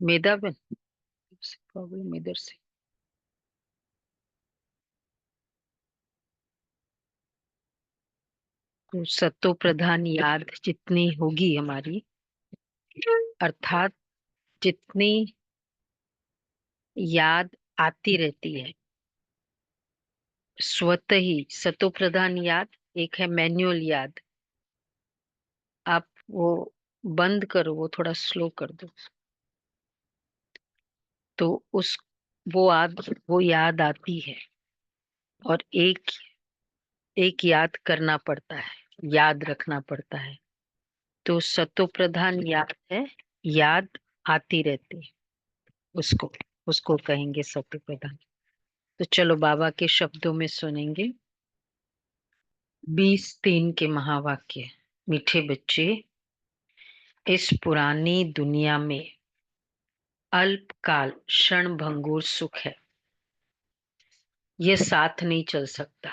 मेधा बहन प्रॉब्लम इधर से। तो सत्तो प्रधान याद जितनी होगी हमारी, अर्थात जितनी याद आती रहती है स्वतः ही, सतो प्रधान याद एक है मैन्युअल याद। आप वो बंद करो, वो थोड़ा स्लो कर दो। तो उस वो याद आती है और एक एक याद करना पड़ता है, याद रखना पड़ता है। तो सतो प्रधान याद है, याद आती रहती है, उसको उसको कहेंगे सतो प्रधान। तो चलो बाबा के शब्दों में सुनेंगे 20 के महावाक्य। मीठे बच्चे, इस पुरानी दुनिया में अल्पकाल क्षण भंगुर सुख है, ये साथ नहीं चल सकता।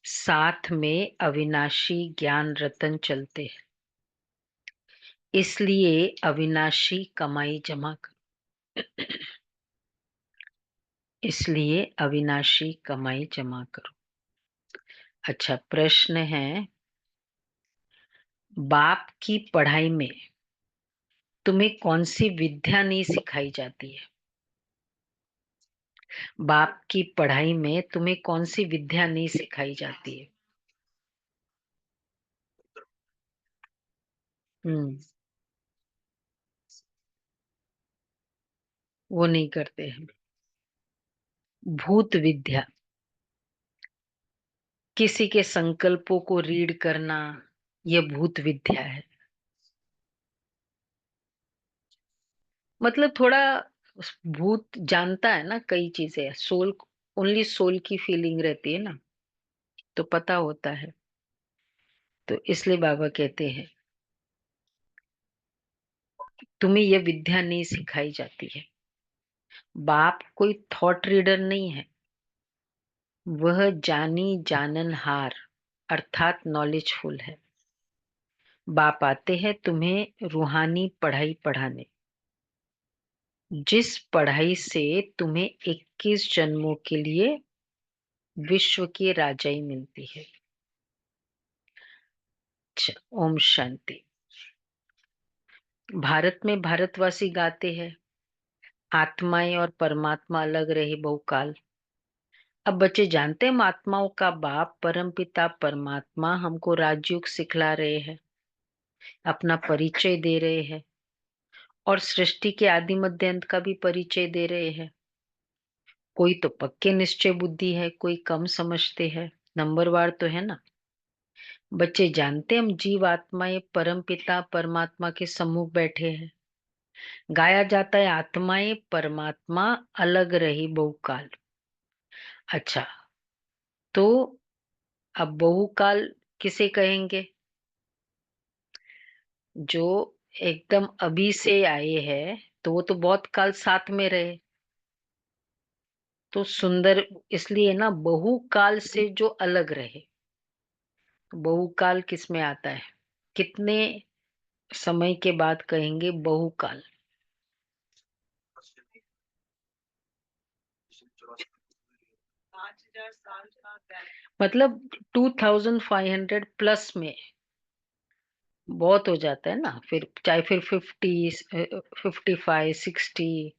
साथ में अविनाशी ज्ञान रतन चलते हैं, इसलिए अविनाशी कमाई जमा करो। इसलिए अविनाशी कमाई जमा करो। अच्छा, प्रश्न है, बाप की पढ़ाई में तुम्हें कौन सी विद्या नहीं सिखाई जाती है? बाप की पढ़ाई में तुम्हें कौन सी विद्या नहीं सिखाई जाती है? हम्म। वो नहीं करते हैं। भूत विद्या, किसी के संकल्पों को रीड करना, यह भूत विद्या है। मतलब थोड़ा भूत जानता है ना, कई चीजें सोल, ओनली सोल की फीलिंग रहती है ना, तो पता होता है। तो इसलिए बाबा कहते हैं तुम्हें यह विद्या नहीं सिखाई जाती है। बाप कोई थॉट रीडर नहीं है, वह जानी जाननहार अर्थात नॉलेजफुल है। बाप आते हैं तुम्हें रूहानी पढ़ाई पढ़ाने, जिस पढ़ाई से तुम्हें 21 जन्मों के लिए विश्व की राजाई मिलती है। अच्छा, ओम शांति। भारत में भारतवासी गाते हैं, आत्माएं और परमात्मा अलग रहे बहुकाल। अब बच्चे जानते हैं, हम आत्माओं का बाप परम पिता परमात्मा हमको राजयोग सिखला रहे हैं, अपना परिचय दे रहे हैं और सृष्टि के आदि मध्य अंत का भी परिचय दे रहे हैं। कोई तो पक्के निश्चय बुद्धि है, कोई कम समझते हैं, नंबरवार तो है ना। बच्चे जानते हैं, हम जीव आत्माएं परम पिता परमात्मा के सम्मुख बैठे हैं। गाया जाता है, आत्माएं परमात्मा अलग रही बहुकाल। अच्छा, तो अब बहुकाल किसे कहेंगे? जो एकदम अभी से आए हैं, तो वो तो बहुत काल साथ में रहे, तो सुंदर। इसलिए ना बहुकाल से जो अलग रहे। बहुकाल किस में आता है? कितने समय के बाद कहेंगे बहुकाल? मतलब 2500 प्लस में बहुत हो जाता है ना, फिर चाहे फिर 55 60।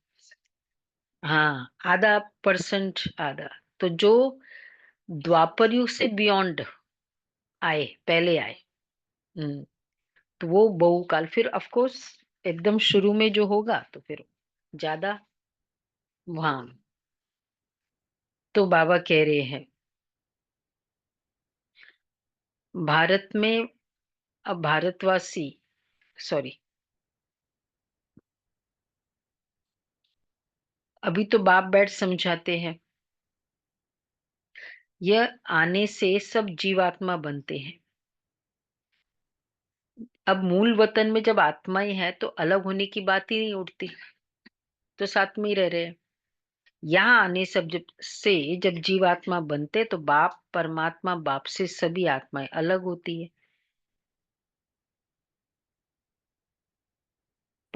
हाँ, आधा परसेंट, आधा। तो जो द्वापर युग से बियॉन्ड आए, पहले आए, हम्म, तो वो बहुकाल। फिर ऑफ कोर्स एकदम शुरू में जो होगा तो फिर ज्यादा। हाँ, तो बाबा कह रहे हैं भारत में, अब भारतवासी, सॉरी, अभी तो बाप बैठ समझाते हैं, यह आने से सब जीवात्मा बनते हैं। अब मूल वतन में जब आत्माएं हैं तो अलग होने की बात ही नहीं उठती, तो साथ में ही रह रहे हैं। यहाँ आने जब जीवात्मा बनते तो बाप परमात्मा बाप से सभी आत्माएं अलग होती है।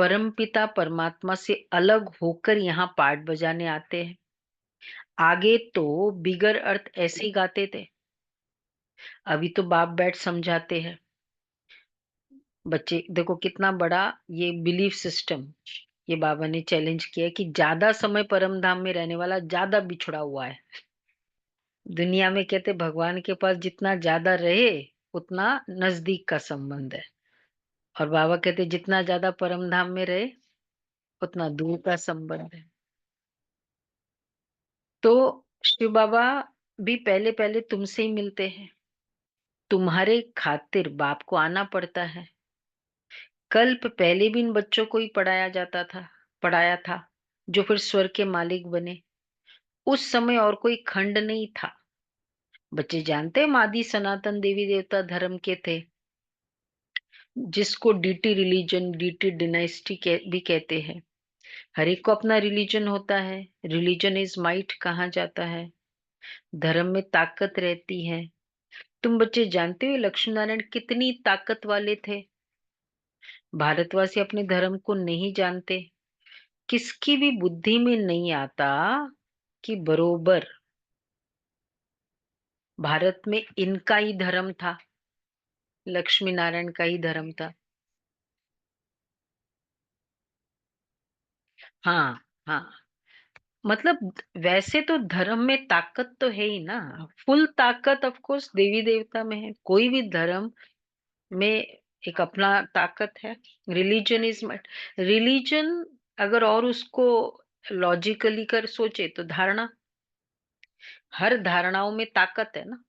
परमपिता परमात्मा से अलग होकर यहाँ पाठ बजाने आते हैं। आगे तो बिगर अर्थ ऐसे ही गाते थे। अभी तो बाप बैठ समझाते हैं। बच्चे देखो कितना बड़ा ये बिलीफ सिस्टम ये बाबा ने चैलेंज किया है कि ज्यादा समय परम धाम में रहने वाला ज्यादा बिछड़ा हुआ है। दुनिया में कहते भगवान के पास जितना ज्यादा रहे उतना नजदीक का संबंध है। और बाबा कहते जितना ज्यादा परम धाम में रहे उतना दूर का संबंध है। तो शिव बाबा भी पहले पहले तुमसे ही मिलते हैं। तुम्हारे खातिर बाप को आना पड़ता है। कल्प पहले भी इन बच्चों को ही पढ़ाया था जो फिर स्वर्ग के मालिक बने। उस समय और कोई खंड नहीं था। बच्चे जानते हैं मादी सनातन देवी देवता धर्म के थे, जिसको डीटी रिलीजन डीटी डिनाइस्टी भी कहते हैं। हर एक को अपना रिलीजन होता है। रिलीजन इज माइट कहा जाता है। धर्म में ताकत रहती है। तुम बच्चे जानते हो लक्ष्मी नारायण कितनी ताकत वाले थे। भारतवासी अपने धर्म को नहीं जानते। किसकी भी बुद्धि में नहीं आता कि बरोबर भारत में इनका ही धर्म था, लक्ष्मी नारायण का ही धर्म था। हाँ हाँ, मतलब वैसे तो धर्म में ताकत तो है ही ना। फुल ताकत ऑफ कोर्स देवी देवता में है। कोई भी धर्म में एक अपना ताकत है। रिलीजन इज रिलीजन अगर और उसको लॉजिकली कर सोचे तो धारणा, हर धारणाओं में ताकत है ना।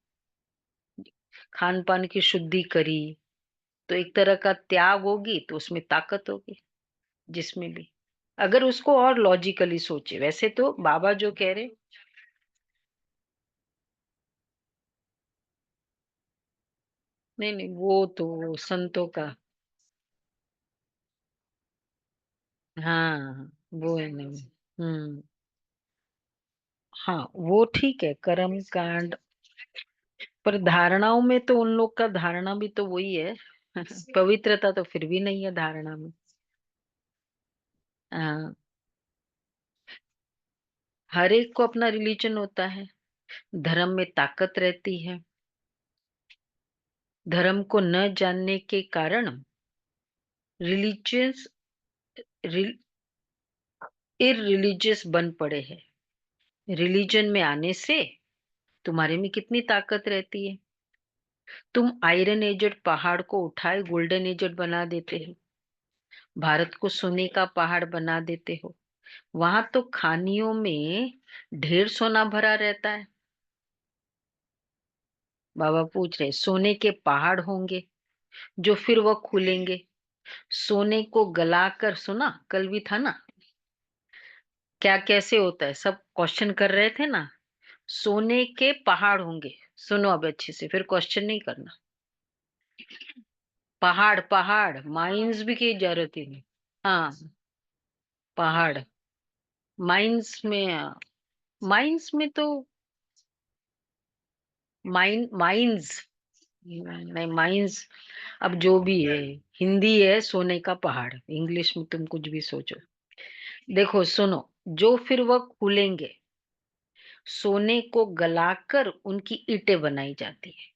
खान पान की शुद्धि करी तो एक तरह का त्याग होगी तो उसमें ताकत होगी। जिसमें भी अगर उसको और लॉजिकली सोचे, वैसे तो बाबा जो कह रहे, नहीं नहीं वो तो संतों का। हाँ वो है नहीं। हाँ वो ठीक है कर्म कांड। पर धारणाओं में तो उन लोग का धारणा भी तो वही है। पवित्रता तो फिर भी नहीं है धारणा में। हाँ, हर एक को अपना रिलीजन होता है। धर्म में ताकत रहती है। धर्म को न जानने के कारण रिलीजियस इररिलीजियस बन पड़े हैं। रिलीजन में आने से तुम्हारे में कितनी ताकत रहती है। तुम आयरन एजेड पहाड़ को उठाए गोल्डन एजेड बना देते हो। भारत को सोने का पहाड़ बना देते हो। वहां तो खानियों में ढेर सोना भरा रहता है। बाबा पूछ रहे सोने के पहाड़ होंगे जो फिर वह खुलेंगे। सोने को गलाकर, सुना कल भी था ना, क्या कैसे होता है सब क्वेश्चन कर रहे थे ना। सोने के पहाड़ होंगे। सुनो अब अच्छे से, फिर क्वेश्चन नहीं करना। पहाड़ पहाड़ माइंस भी की जरूरत ही नहीं। हाँ पहाड़। माइंस में तो माइंस नहीं माइंस। अब जो भी है, हिंदी है सोने का पहाड़, इंग्लिश में तुम कुछ भी सोचो। देखो सुनो, जो फिर वह खुलेंगे, सोने को गलाकर उनकी ईंटें बनाई जाती है।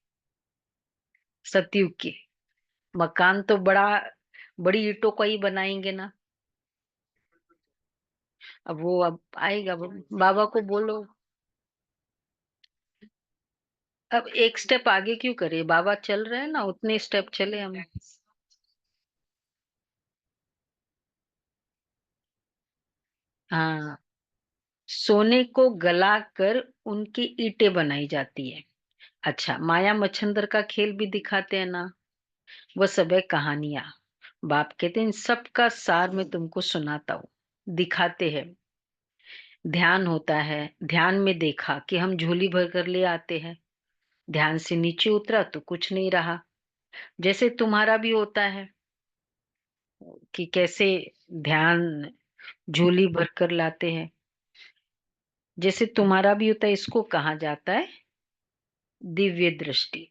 सतयुग की मकान तो बड़ी ईंटों का ही बनाएंगे ना। अब वो अब आएगा बाबा को बोलो। अब एक स्टेप आगे क्यों करे, बाबा चल रहे हैं ना उतने स्टेप चले हम। हाँ, सोने को गलाकर उनकी ईंटें बनाई जाती है। अच्छा, माया मच्छंदर का खेल भी दिखाते हैं ना। वो सब है कहानियां। बाप कहते हैं इन सब का सार मैं तुमको सुनाता हूँ। दिखाते हैं। ध्यान होता है। ध्यान में देखा कि हम झोली भर कर ले आते हैं। ध्यान से नीचे उतरा तो कुछ नहीं रहा। जैसे तुम्हारा भी होता है कि कैसे ध्यान झोली भर कर लाते हैं। जैसे तुम्हारा भी होता है, इसको कहा जाता है दिव्य दृष्टि।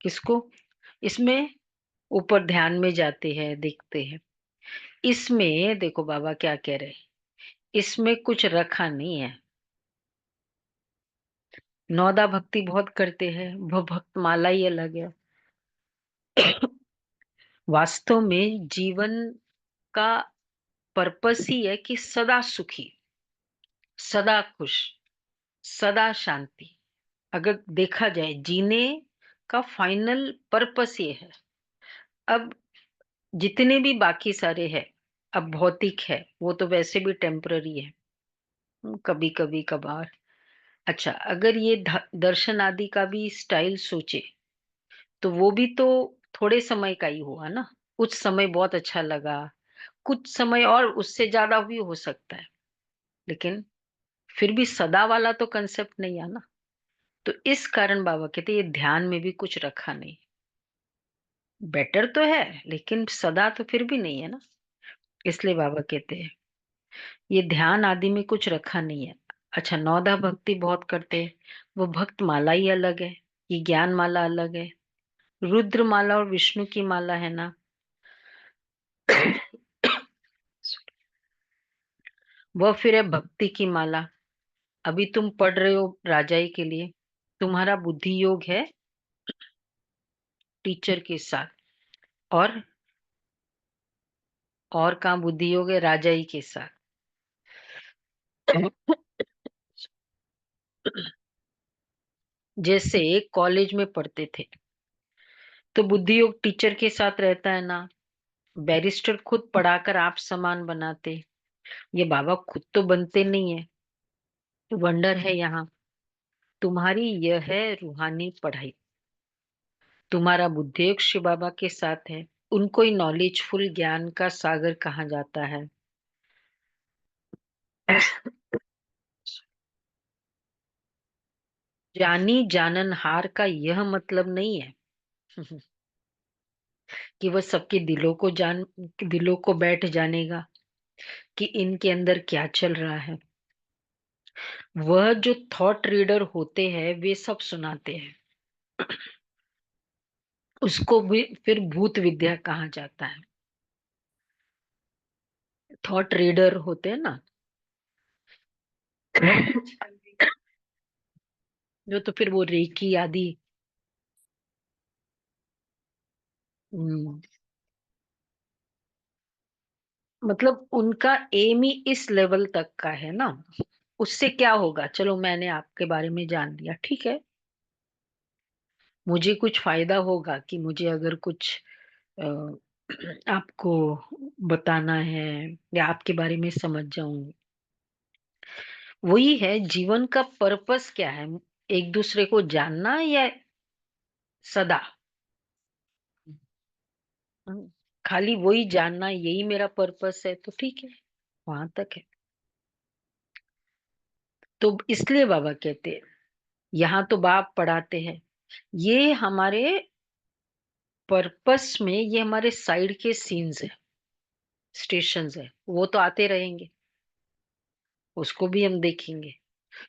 किसको? इसमें ऊपर ध्यान में जाते हैं, देखते हैं। इसमें देखो बाबा क्या कह रहे हैं, इसमें कुछ रखा नहीं है। नौदा भक्ति बहुत करते हैं, वो भक्त माला ही अलग है। वास्तव में जीवन का पर्पस ही है कि सदा सुखी, सदा खुश, सदा शांति। अगर देखा जाए जीने का फाइनल पर्पस ये है। अब जितने भी बाकी सारे हैं, अब भौतिक है वो तो वैसे भी टेम्पररी है, कभी कभी कभार। अच्छा, अगर ये दर्शन आदि का भी स्टाइल सोचे तो वो भी तो थोड़े समय का ही हुआ ना। कुछ समय बहुत अच्छा लगा, कुछ समय और उससे ज्यादा भी हो सकता है, लेकिन फिर भी सदा वाला तो कंसेप्ट नहीं है ना। तो इस कारण बाबा कहते ये ध्यान में भी कुछ रखा नहीं। बेटर तो है लेकिन सदा तो फिर भी नहीं है ना। इसलिए बाबा कहते हैं ये ध्यान आदि में कुछ रखा नहीं है। अच्छा, नौदा भक्ति बहुत करते हैं, वो भक्त माला ही अलग है, ये ज्ञान माला अलग है। रुद्र माला और विष्णु की माला है ना, वह फिर है भक्ति की माला। अभी तुम पढ़ रहे हो राजाई के लिए, तुम्हारा बुद्धि योग है टीचर के साथ। और कहाँ बुद्धि योग है राजाई के साथ। जैसे कॉलेज में पढ़ते थे तो बुद्धि योग टीचर के साथ रहता है ना। बैरिस्टर खुद पढ़ाकर आप समान बनाते, ये बाबा खुद तो बनते नहीं है। वंडर है यहाँ तुम्हारी यह है रूहानी पढ़ाई। तुम्हारा बुद्धि योग शिव बाबा के साथ है, उनको ही नॉलेजफुल ज्ञान का सागर कहा जाता है। जानी जाननहार का यह मतलब नहीं है कि वह सबके दिलों को बैठ जानेगा कि इनके अंदर क्या चल रहा है। वह जो थॉट रीडर होते हैं वे सब सुनाते हैं, उसको भी फिर भूत विद्या कहा जाता है। थॉट रीडर होते हैं ना, जो तो फिर वो रेकी आदि। हम्म, मतलब उनका एम ही इस लेवल तक का है ना। उससे क्या होगा, चलो मैंने आपके बारे में जान लिया, ठीक है, मुझे कुछ फायदा होगा कि मुझे अगर कुछ अ, आपको बताना है या आपके बारे में समझ जाऊं। वही है जीवन का पर्पस क्या है, एक दूसरे को जानना या सदा। हम्म, खाली वही जानना यही मेरा पर्पस है तो ठीक है, वहां तक है। तो इसलिए बाबा कहते हैं यहाँ तो बाप पढ़ाते हैं, ये हमारे पर्पस में, ये हमारे साइड के सीन्स है, स्टेशंस है, वो तो आते रहेंगे, उसको भी हम देखेंगे।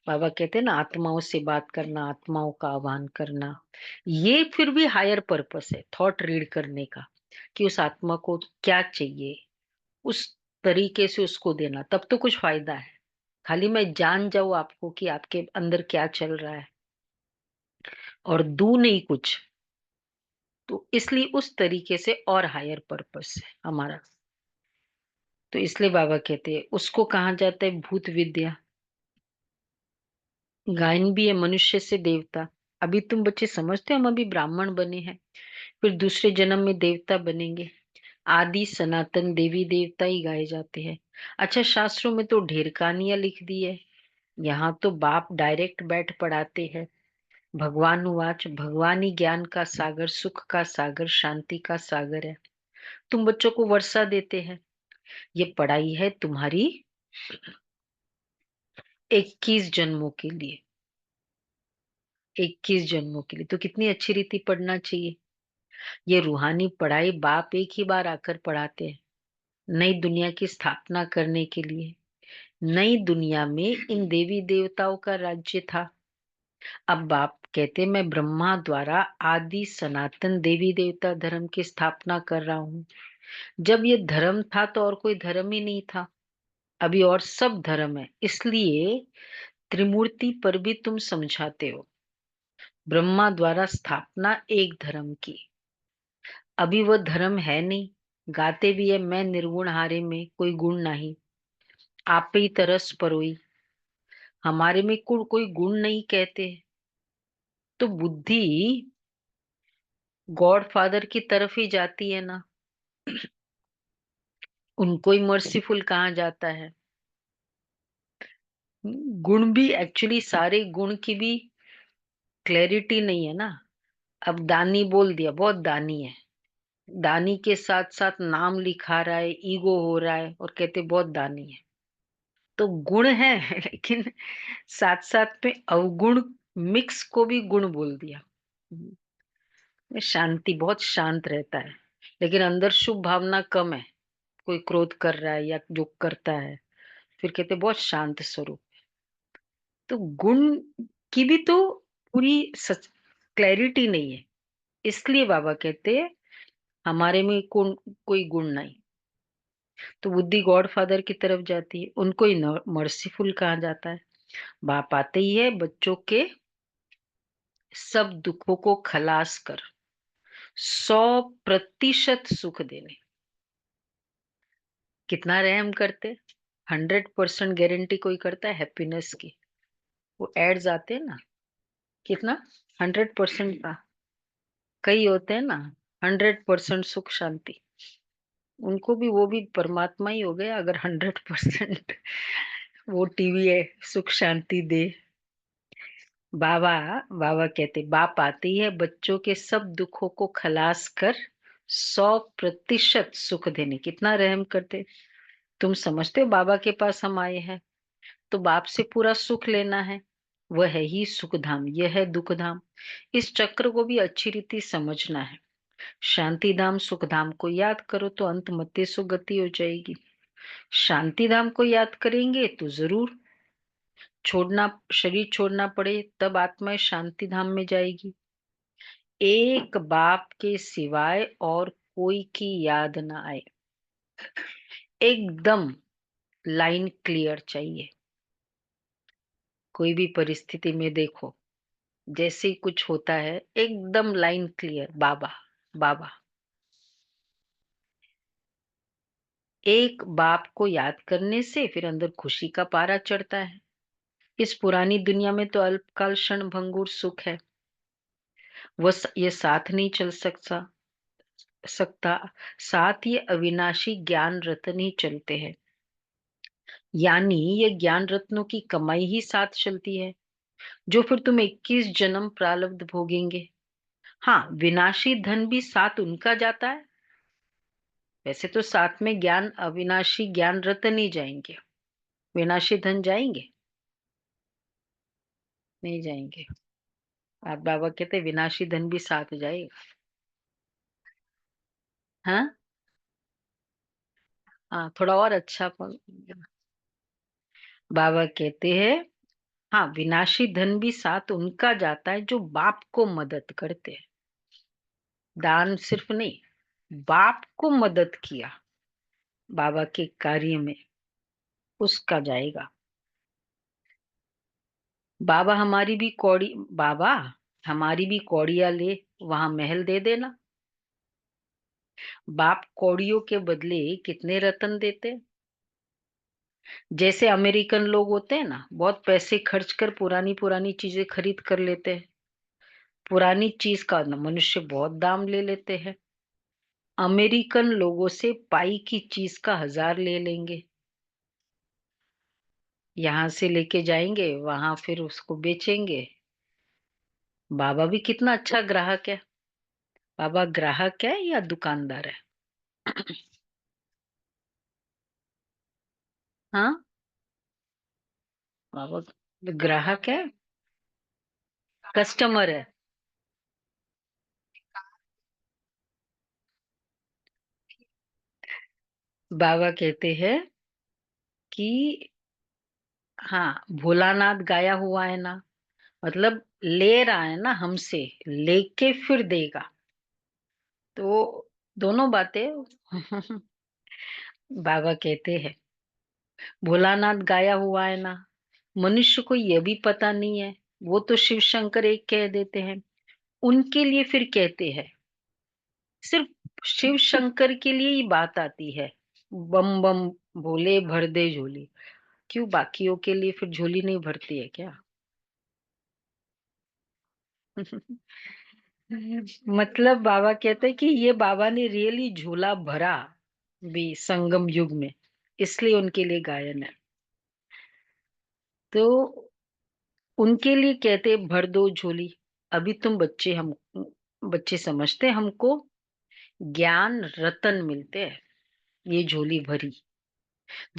बाबा कहते हैं ना आत्माओं से बात करना, आत्माओं का आह्वान करना, ये फिर भी हायर पर्पस है थॉट रीड करने का, कि उस आत्मा को क्या चाहिए, उस तरीके से उसको देना, तब तो कुछ फायदा है। खाली मैं जान जाऊं आपको कि आपके अंदर क्या चल रहा है और दू नहीं कुछ, तो इसलिए उस तरीके से और हायर पर्पस है हमारा। तो इसलिए बाबा कहते हैं उसको कहा जाता है भूत विद्या। गायन भी है मनुष्य से देवता। अभी तुम बच्चे समझते हो हम अभी ब्राह्मण बने हैं, फिर दूसरे जन्म में देवता बनेंगे। आदि सनातन देवी देवता ही गाए जाते हैं। अच्छा, शास्त्रों में तो ढेर कहानियां लिख दी है, यहाँ तो बाप डायरेक्ट बैठ पढ़ाते हैं। भगवान उवाच, भगवान ही ज्ञान का सागर, सुख का सागर, शांति का सागर है। तुम बच्चों को वर्षा देते हैं, ये पढ़ाई है तुम्हारी 21 जन्मों के लिए। 21 जन्मों के लिए तो कितनी अच्छी रीति पढ़ना चाहिए। ये रूहानी पढ़ाई बाप एक ही बार आकर पढ़ाते हैं, नई दुनिया की स्थापना करने के लिए। नई दुनिया में इन देवी देवताओं का राज्य था। अब बाप कहते मैं ब्रह्मा द्वारा आदि सनातन देवी देवता धर्म की स्थापना कर रहा हूँ। जब ये धर्म था तो और कोई धर्म ही नहीं था। अभी और सब धर्म है। इसलिए त्रिमूर्ति पर भी तुम समझाते हो। ब्रह्मा द्वारा स्थापना एक धर्म की। अभी वह धर्म है नहीं। गाते भी है, मैं निर्गुण हारे में कोई गुण नहीं, आप ही तरस परोई। हमारे में कोई गुण नहीं कहते। तो बुद्धि गॉड फादर की तरफ ही जाती है ना। उनको ही मर्सीफुल कहा जाता है। गुण भी एक्चुअली सारे गुण की भी क्लैरिटी नहीं है ना। अब दानी बोल दिया, बहुत दानी है। दानी के साथ साथ नाम लिखा रहा है, ईगो हो रहा है और कहते बहुत दानी है। तो गुण है लेकिन साथ साथ में अवगुण मिक्स को भी गुण बोल दिया। शांति, बहुत शांत रहता है, लेकिन अंदर शुभ भावना कम है। कोई क्रोध कर रहा है या जो करता है, फिर कहते बहुत शांत स्वरूप। तो गुण की भी तो पूरी सच क्लैरिटी नहीं है। इसलिए बाबा कहते हैं हमारे में कोई गुण नहीं। तो बुद्धि गॉड फादर की तरफ जाती है, उनको ही मर्सीफुल कहा जाता है। बाप आते ही है बच्चों के सब दुखों को खलास कर 100% सुख देने। कितना रहम करते। 100% गारंटी कोई करता है हैप्पीनेस की। वो एड्स आते हैं ना, कितना 100% का। कई होते हैं ना 100% सुख शांति। उनको भी, वो भी परमात्मा ही हो गया अगर 100% वो टीवी है सुख शांति दे। बाबा बाबा कहते बाप आती है बच्चों के सब दुखों को खलास कर 100% सुख देने। कितना रहम करते। तुम समझते हो बाबा के पास हम आए हैं तो बाप से पूरा सुख लेना है। वह है ही सुख धाम, यह है दुख धाम। इस चक्र को भी अच्छी रीति समझना है। शांति धाम सुख धाम को याद करो तो अंत मते सुगति हो जाएगी। शांति धाम को याद करेंगे तो जरूर छोड़ना, शरीर छोड़ना पड़े तब आत्मा शांति धाम में जाएगी। एक बाप के सिवाय और कोई की याद ना आए। एकदम लाइन क्लियर चाहिए। कोई भी परिस्थिति में देखो, जैसे ही कुछ होता है एकदम लाइन क्लियर, बाबा बाबा। एक बाप को याद करने से फिर अंदर खुशी का पारा चढ़ता है। इस पुरानी दुनिया में तो अल्पकाल क्षण भंगुर सुख है। ये साथ नहीं चल सकता। साथ ये अविनाशी ज्ञान रत्न ही चलते हैं। यानी ये ज्ञान रत्नों की कमाई ही साथ चलती है, जो फिर तुम 21 जन्म प्रारब्ध भोगेंगे। हाँ, विनाशी धन भी साथ उनका जाता है। वैसे तो साथ में ज्ञान, अविनाशी ज्ञान रत्न ही जाएंगे। विनाशी धन जाएंगे नहीं जाएंगे। आप बाबा कहते विनाशी धन भी साथ जाएगा। हाँ हाँ, थोड़ा और अच्छा बाबा कहते हैं हाँ, विनाशी धन भी साथ उनका जाता है जो बाप को मदद करते हैं। दान सिर्फ नहीं, बाप को मदद किया बाबा के कार्य में, उसका जाएगा। बाबा हमारी भी कौड़ी, बाबा हमारी भी कौड़िया ले, वहां महल दे देना। बाप कौड़ियों के बदले कितने रतन देते। जैसे अमेरिकन लोग होते हैं ना, बहुत पैसे खर्च कर पुरानी पुरानी चीजें खरीद कर लेते हैं। पुरानी चीज का ना मनुष्य बहुत दाम ले लेते हैं। अमेरिकन लोगों से पाई की चीज का 1000 ले लेंगे। यहाँ से लेके जाएंगे वहां फिर उसको बेचेंगे। बाबा भी कितना अच्छा ग्राहक है। बाबा ग्राहक है या दुकानदार है? हाँ, बाबा ग्राहक है, कस्टमर है। बाबा कहते हैं कि हाँ, भोलानाथ गाया हुआ है ना, मतलब ले रहा है ना हमसे, लेके फिर देगा। तो दोनों बातें। बाबा कहते हैं, भोलानाथ गाया हुआ है ना, मनुष्य को यह भी पता नहीं है। वो तो शिव शंकर एक कह देते हैं, उनके लिए फिर कहते हैं, सिर्फ शिव शंकर के लिए ही बात आती है, बम बम भोले भर दे झोली। क्यों बाकियों के लिए फिर झोली नहीं भरती है क्या? मतलब बाबा कहते हैं कि ये बाबा ने रियली झोला भरा भी संगम युग में, इसलिए उनके लिए गायन है। तो उनके लिए कहते भर दो झोली। अभी तुम बच्चे, हम बच्चे समझते हैं हमको ज्ञान रतन मिलते हैं, ये झोली भरी,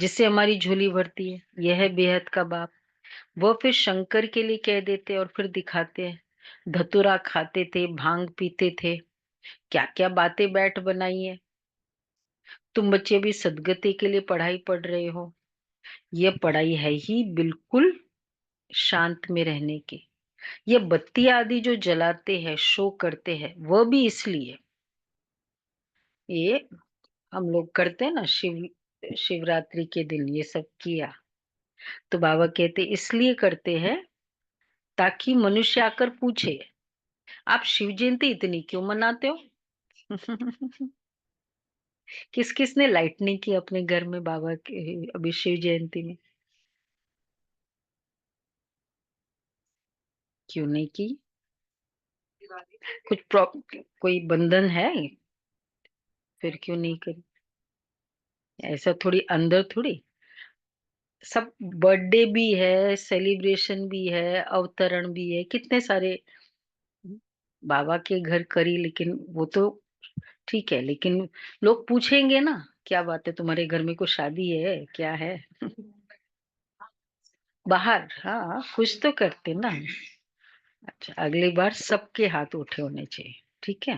जिससे हमारी झोली भरती है। यह है बेहद का बाप। वह फिर शंकर के लिए कह देते और फिर दिखाते हैं, धतूरा खाते थे, भांग पीते थे, क्या क्या बातें बैठ बनाई है। तुम बच्चे भी सदगति के लिए पढ़ाई पढ़ रहे हो। यह पढ़ाई है ही बिल्कुल शांत में रहने की। ये बत्ती आदि जो जलाते हैं, शो करते हैं, वह भी इसलिए, ये हम लोग करते हैं ना शिवरात्रि के दिन ये सब किया। तो बाबा कहते इसलिए करते हैं ताकि मनुष्य आकर पूछे, आप शिव जयंती इतनी क्यों मनाते हो? किस किस ने लाइट नहीं की अपने घर में बाबा के अभी शिव जयंती में? क्यों नहीं की? कुछ कोई बंधन है? फिर क्यों नहीं करी? ऐसा थोड़ी अंदर थोड़ी, सब बर्थडे भी है, सेलिब्रेशन भी है, अवतरण भी है, कितने सारे बाबा के घर करी, लेकिन वो तो ठीक है, लेकिन लोग पूछेंगे ना, क्या बात है तुम्हारे घर में कुछ शादी है क्या है? बाहर, हाँ कुछ तो करते ना। अच्छा, अगली बार सबके हाथ उठे होने चाहिए, ठीक है।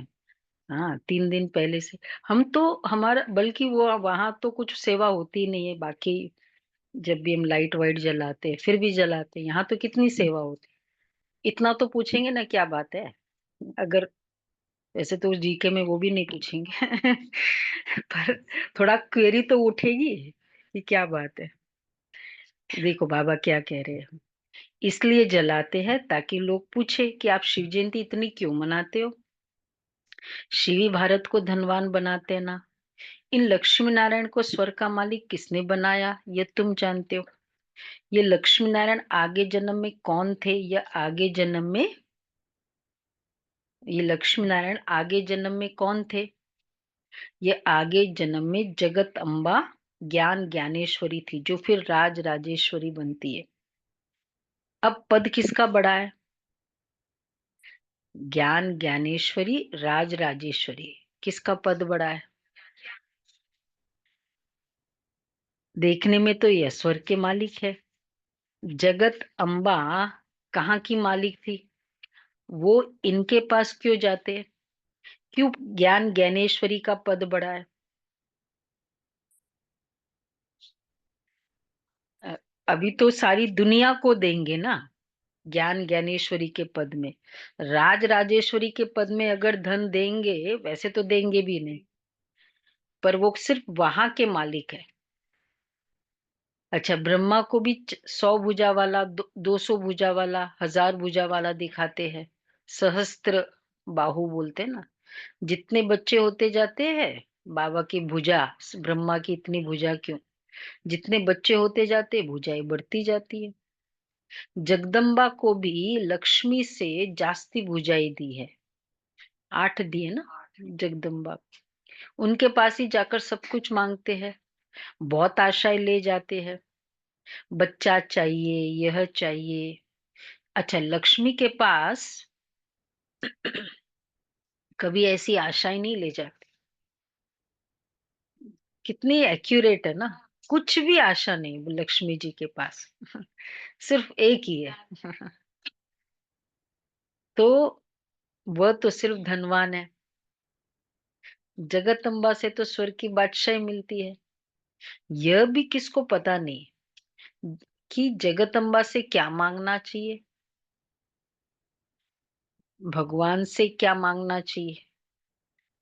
हाँ 3 दिन पहले से हम तो, हमारा बल्कि वो वहां तो कुछ सेवा होती नहीं है बाकी, जब भी हम लाइट वाइट जलाते हैं फिर भी जलाते हैं, यहाँ तो कितनी सेवा होती है। इतना तो पूछेंगे ना क्या बात है। अगर वैसे तो जीके में वो भी नहीं पूछेंगे, पर थोड़ा क्वेरी तो उठेगी कि क्या बात है। देखो बाबा क्या कह रहे हैं, इसलिए जलाते हैं ताकि लोग पूछे कि आप शिव जयंती इतनी क्यों मनाते हो। शिव ही भारत को धनवान बनाते हैं ना। इन लक्ष्मी नारायण को स्वर्ग का मालिक किसने बनाया ये तुम जानते हो? ये लक्ष्मी नारायण आगे जन्म में कौन थे? ये लक्ष्मी नारायण आगे जन्म में कौन थे? ये आगे जन्म में जगत अम्बा ज्ञान ज्ञानेश्वरी थी, जो फिर राज राजेश्वरी बनती है। अब पद किसका बड़ा है? ज्ञान ज्ञानेश्वरी, राज राजेश्वरी, किसका पद बड़ा है? देखने में तो ये स्वर्ग के मालिक है। जगत अम्बा कहाँ की मालिक थी? वो इनके पास क्यों जाते हैं? क्यों ज्ञान ज्ञानेश्वरी का पद बड़ा है? अ, अभी तो सारी दुनिया को देंगे ना ज्ञान ज्ञानेश्वरी के पद में। राज राजेश्वरी के पद में अगर धन देंगे, वैसे तो देंगे भी नहीं, पर वो सिर्फ वहां के मालिक है। अच्छा, ब्रह्मा को भी 100 भुजा वाला, 200 भुजा वाला, 1000 भुजा वाला दिखाते हैं। सहस्त्र बाहु बोलते हैं ना। जितने बच्चे होते जाते हैं, बाबा की भुजा, ब्रह्मा की इतनी भुजा क्यों? जितने बच्चे होते जाते भुजाएं बढ़ती जाती है। जगदम्बा को भी लक्ष्मी से जास्ती भुजाएं दी है, 8 दी है ना जगदम्बा। उनके पास ही जाकर सब कुछ मांगते हैं, बहुत आशाएं ले जाते हैं, बच्चा चाहिए, यह चाहिए। अच्छा, लक्ष्मी के पास कभी ऐसी आशाएं नहीं ले जाती। कितनी एक्यूरेट है ना। कुछ भी आशा नहीं वो लक्ष्मी जी के पास, सिर्फ एक ही है। तो वह तो सिर्फ धनवान है। जगदम्बा से तो स्वर्ग की बादशाही मिलती है। यह भी किसको पता नहीं कि जगदम्बा से क्या मांगना चाहिए, भगवान से क्या मांगना चाहिए।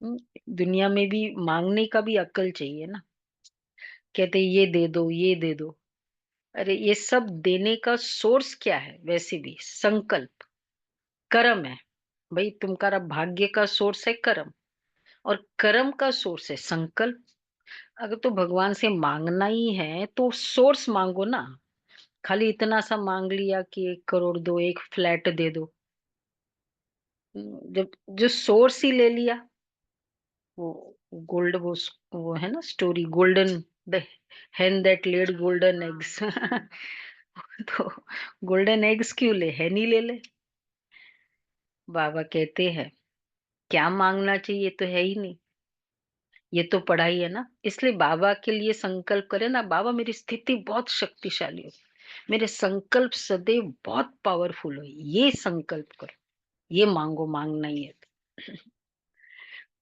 हम्म, दुनिया में भी मांगने का भी अक्ल चाहिए ना। कहते ये दे दो, ये दे दो। अरे ये सब देने का सोर्स क्या है? वैसे भी संकल्प, कर्म है। भाई तुम्हारा भाग्य का सोर्स है कर्म, और कर्म का सोर्स है संकल्प। अगर तो भगवान से मांगना ही है तो सोर्स मांगो ना। खाली इतना सा मांग लिया कि 1 करोड़ दो, एक फ्लैट दे दो। जब जो सोर्स ही ले लिया, वो गोल्ड, वो है ना story, golden, the hen that laid golden eggs। तो गोल्डन एग्स क्यों ले, है नहीं ले ले। बाबा कहते हैं क्या मांगना चाहिए, तो है ही नहीं। ये तो पढ़ाई है ना, इसलिए बाबा के लिए संकल्प करे ना, बाबा मेरी स्थिति बहुत शक्तिशाली हो, मेरे संकल्प सदैव बहुत पावरफुल हो, ये संकल्प करो, ये मांगो, मांगना ही है।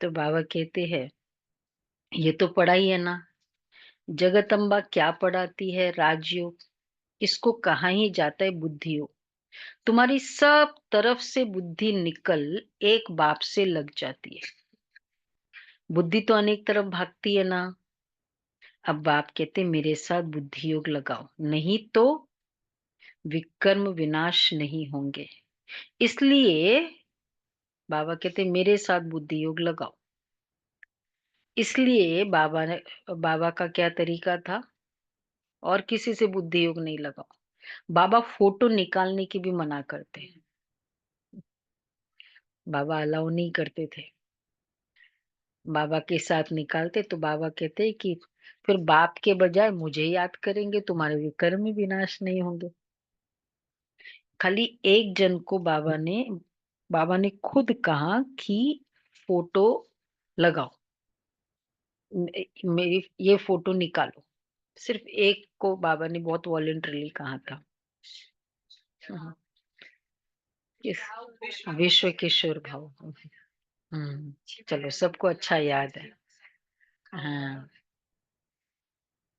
तो बाबा कहते हैं ये तो पढ़ाई है ना, जगदम्बा क्या पढ़ाती है, राजयोग। इसको कहा ही जाता है बुद्धि योग। तुम्हारी सब तरफ से बुद्धि निकल एक बाप से लग जाती है। बुद्धि तो अनेक तरफ भागती है ना। अब बाप कहते मेरे साथ बुद्धि योग लगाओ, नहीं तो विकर्म विनाश नहीं होंगे। इसलिए बाबा कहते मेरे साथ बुद्धि योग लगाओ। इसलिए बाबा का क्या तरीका था, और किसी से बुद्धि योग नहीं लगाओ। बाबा फोटो निकालने की भी मना करते हैं। बाबा अलाउ नहीं करते थे। बाबा के साथ निकालते तो बाबा कहते कि फिर बाप के बजाय मुझे याद करेंगे, तुम्हारे विकर्म ही विनाश नहीं होंगे। खाली एक जन को बाबा ने खुद कहा कि फोटो लगाओ, मेरी ये फोटो निकालो। सिर्फ एक को बाबा ने बहुत वॉलेंटरली कहा था। हाँ, किस विश्व किशोर भाव। चलो सबको अच्छा याद है। हाँ,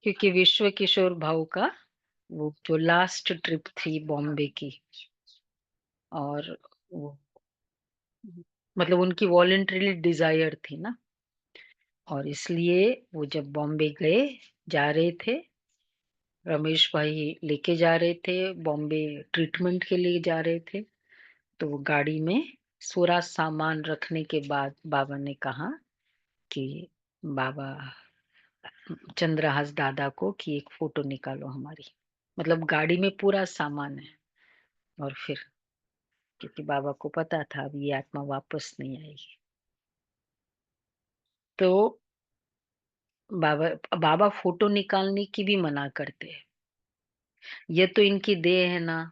क्योंकि विश्व किशोर भाव का वो जो लास्ट ट्रिप थी बॉम्बे की, और वो मतलब उनकी वॉलेंटरी डिजायर थी ना, और इसलिए वो जब बॉम्बे गए, जा रहे थे, रमेश भाई लेके जा रहे थे बॉम्बे, ट्रीटमेंट के लिए जा रहे थे। तो वो गाड़ी में पूरा सामान रखने के बाद बाबा ने कहा कि बाबा चंद्रहास दादा को कि एक फोटो निकालो हमारी। मतलब गाड़ी में पूरा सामान है। और फिर क्योंकि बाबा को पता था अब ये आत्मा वापस नहीं आएगी, तो बाबा बाबा फोटो निकालने की भी मना करते हैं। ये तो इनकी देह है ना।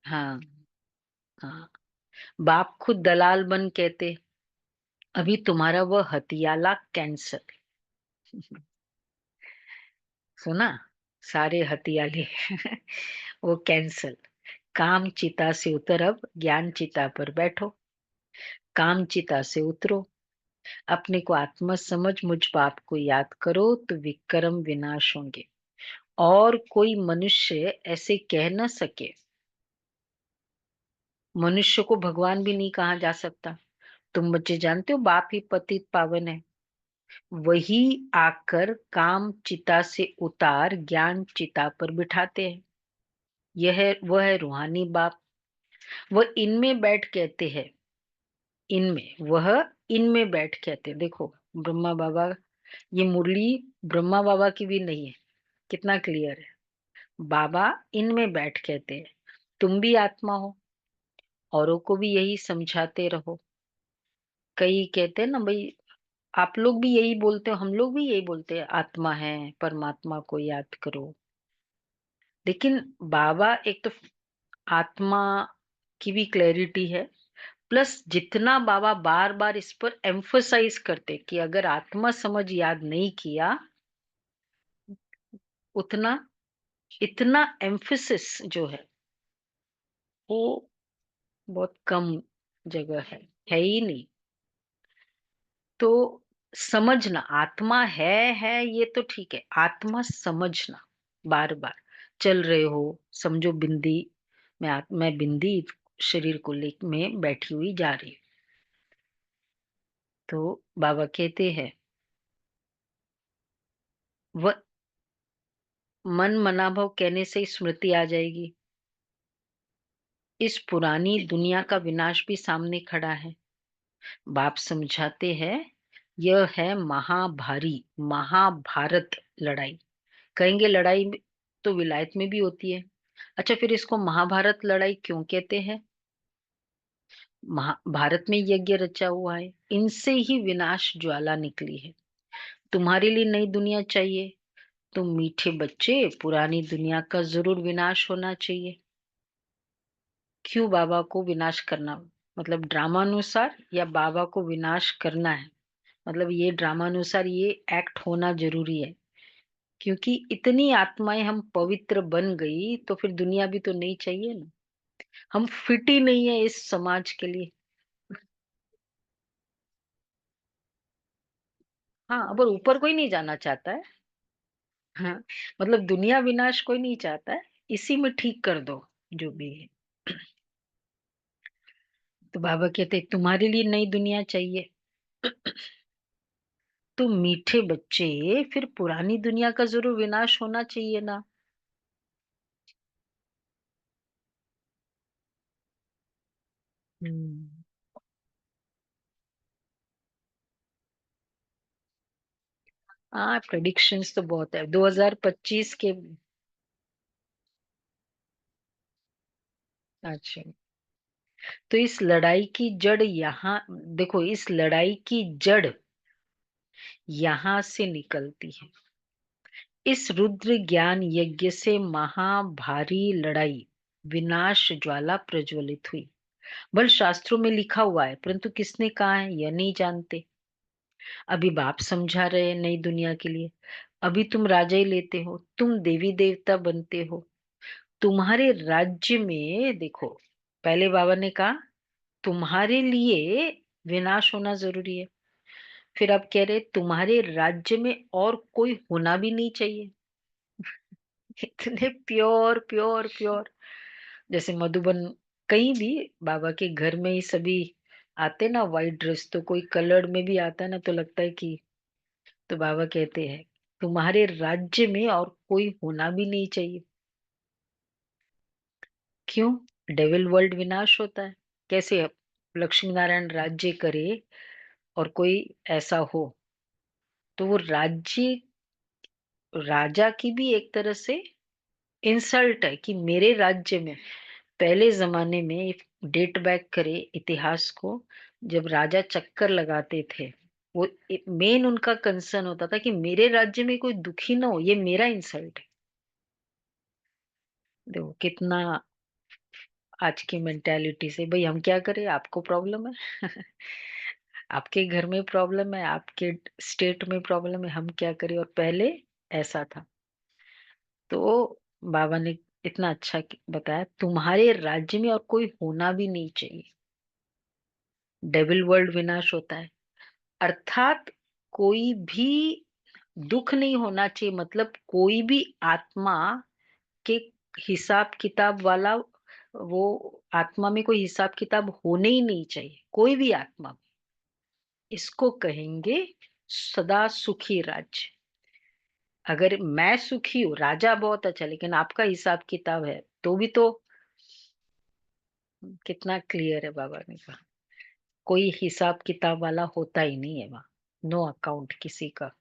हाँ, हाँ। बाप खुद दलाल बन कहते अभी तुम्हारा वह हथियाला कैंसर। सुना, सारे हथियाले। वो कैंसल। काम चिता से उतर, अब ज्ञान चिता पर बैठो। काम चिता से उतरो, अपने को आत्मा समझ मुझ बाप को याद करो, तो विक्रम विनाश होंगे। और कोई मनुष्य ऐसे कह न सके। मनुष्य को भगवान भी नहीं कहा जा सकता। तुम बच्चे जानते हो बाप ही पतित पावन है। वही आकर काम चिता से उतार ज्ञान चिता पर बिठाते हैं। वह है रूहानी बाप। वह इनमें बैठ कहते हैं, वह इनमें बैठ कहते हैं। देखो ब्रह्मा बाबा, ये मुरली ब्रह्मा बाबा की भी नहीं है। कितना क्लियर है। बाबा इनमें बैठ कहते हैं तुम भी आत्मा हो, औरों को भी यही समझाते रहो। कई कहते हैं ना भाई, आप लोग भी यही बोलते हो, हम लोग भी यही बोलते हैं आत्मा है, परमात्मा को याद करो। लेकिन बाबा एक तो आत्मा की भी क्लैरिटी है, प्लस जितना बाबा बार बार इस पर एम्फसाइज करते कि अगर आत्मा समझ याद नहीं किया, उतना इतना एम्फसिस जो वो बहुत कम जगह है ही नहीं। तो समझना आत्मा है ये तो ठीक है, आत्मा समझना। बार बार चल रहे हो, समझो बिंदी, मैं बिंदी शरीर को ले में बैठी हुई जा रही हूँ। तो बाबा कहते हैं, वह मन मनाभव कहने से ही स्मृति आ जाएगी। इस पुरानी दुनिया का विनाश भी सामने खड़ा है। बाप समझाते हैं, यह है महाभारी महाभारत लड़ाई। कहेंगे लड़ाई तो विलायत में भी होती है। अच्छा, फिर इसको महाभारत लड़ाई क्यों कहते हैं? भारत में यज्ञ रचा हुआ है, इनसे ही विनाश ज्वाला निकली है। तुम्हारे लिए नई दुनिया चाहिए, तुम मीठे बच्चे, पुरानी दुनिया का जरूर विनाश होना चाहिए। क्यों बाबा को विनाश करना? मतलब ड्रामानुसार, या बाबा को विनाश करना है? मतलब ये ड्रामानुसार ये एक्ट होना जरूरी है, क्योंकि इतनी आत्माएं हम पवित्र बन गई तो फिर दुनिया भी तो नहीं चाहिए ना। हम फिट ही नहीं है इस समाज के लिए। हाँ, अब ऊपर कोई नहीं जाना चाहता है। हाँ, मतलब दुनिया विनाश कोई नहीं चाहता है। इसी में ठीक कर दो जो भी है। तो बाबा कहते तुम्हारे लिए नई दुनिया चाहिए, तुम मीठे बच्चे, फिर पुरानी दुनिया का जरूर विनाश होना चाहिए ना। हम्म। हाँ, प्रेडिक्शंस तो बहुत है 2025 के। अच्छा, तो इस लड़ाई की जड़ यहाँ देखो, इस लड़ाई की जड़ यहाँ से निकलती है। इस रुद्र ज्ञान यज्ञ से महाभारी लड़ाई विनाश ज्वाला प्रज्वलित हुई। बल शास्त्रों में लिखा हुआ है, परंतु किसने कहा है यह नहीं जानते। अभी बाप समझा रहे हैं नई दुनिया के लिए। अभी तुम राजा ही लेते हो, तुम देवी देवता बनते हो। तुम्हारे राज्य में देखो, पहले बाबा ने कहा तुम्हारे लिए विनाश होना जरूरी है। फिर आप कह रहे तुम्हारे राज्य में और कोई होना भी नहीं चाहिए। इतने प्योर प्योर प्योर। जैसे मधुबन, कहीं भी बाबा के घर में ही सभी आते ना वाइट ड्रेस, तो कोई कलर्ड में भी आता है ना तो लगता है कि, तो बाबा कहते हैं तुम्हारे राज्य में और कोई होना भी नहीं चाहिए। क्यों? डेविल वर्ल्ड विनाश होता है। कैसे? लक्ष्मी नारायण राज्य करे और कोई ऐसा हो, तो वो राज्य राजा की भी एक तरह से इंसल्ट है कि मेरे राज्य में। पहले जमाने में डेट बैक करे इतिहास को, जब राजा चक्कर लगाते थे, वो मेन उनका कंसर्न होता था कि मेरे राज्य में कोई दुखी ना हो, ये मेरा इंसल्ट है। देखो कितना आज की मेंटेलिटी से, भाई हम क्या करें, आपको प्रॉब्लम है। आपके घर में प्रॉब्लम है, आपके स्टेट में प्रॉब्लम है, हम क्या करें। और पहले ऐसा था। तो बाबा ने इतना अच्छा बताया, तुम्हारे राज्य में और कोई होना भी नहीं चाहिए। डेविल वर्ल्ड विनाश होता है, अर्थात कोई भी दुख नहीं होना चाहिए। मतलब कोई भी आत्मा के हिसाब किताब वाला, वो आत्मा में कोई हिसाब किताब होने ही नहीं चाहिए, कोई भी आत्मा। इसको कहेंगे सदा सुखी राज्य। अगर मैं सुखी हूँ, राजा बहुत अच्छा, लेकिन आपका हिसाब किताब है तो भी तो, कितना क्लियर है बाबा ने कहा। कोई हिसाब किताब वाला होता ही नहीं है वहां, नो अकाउंट किसी का।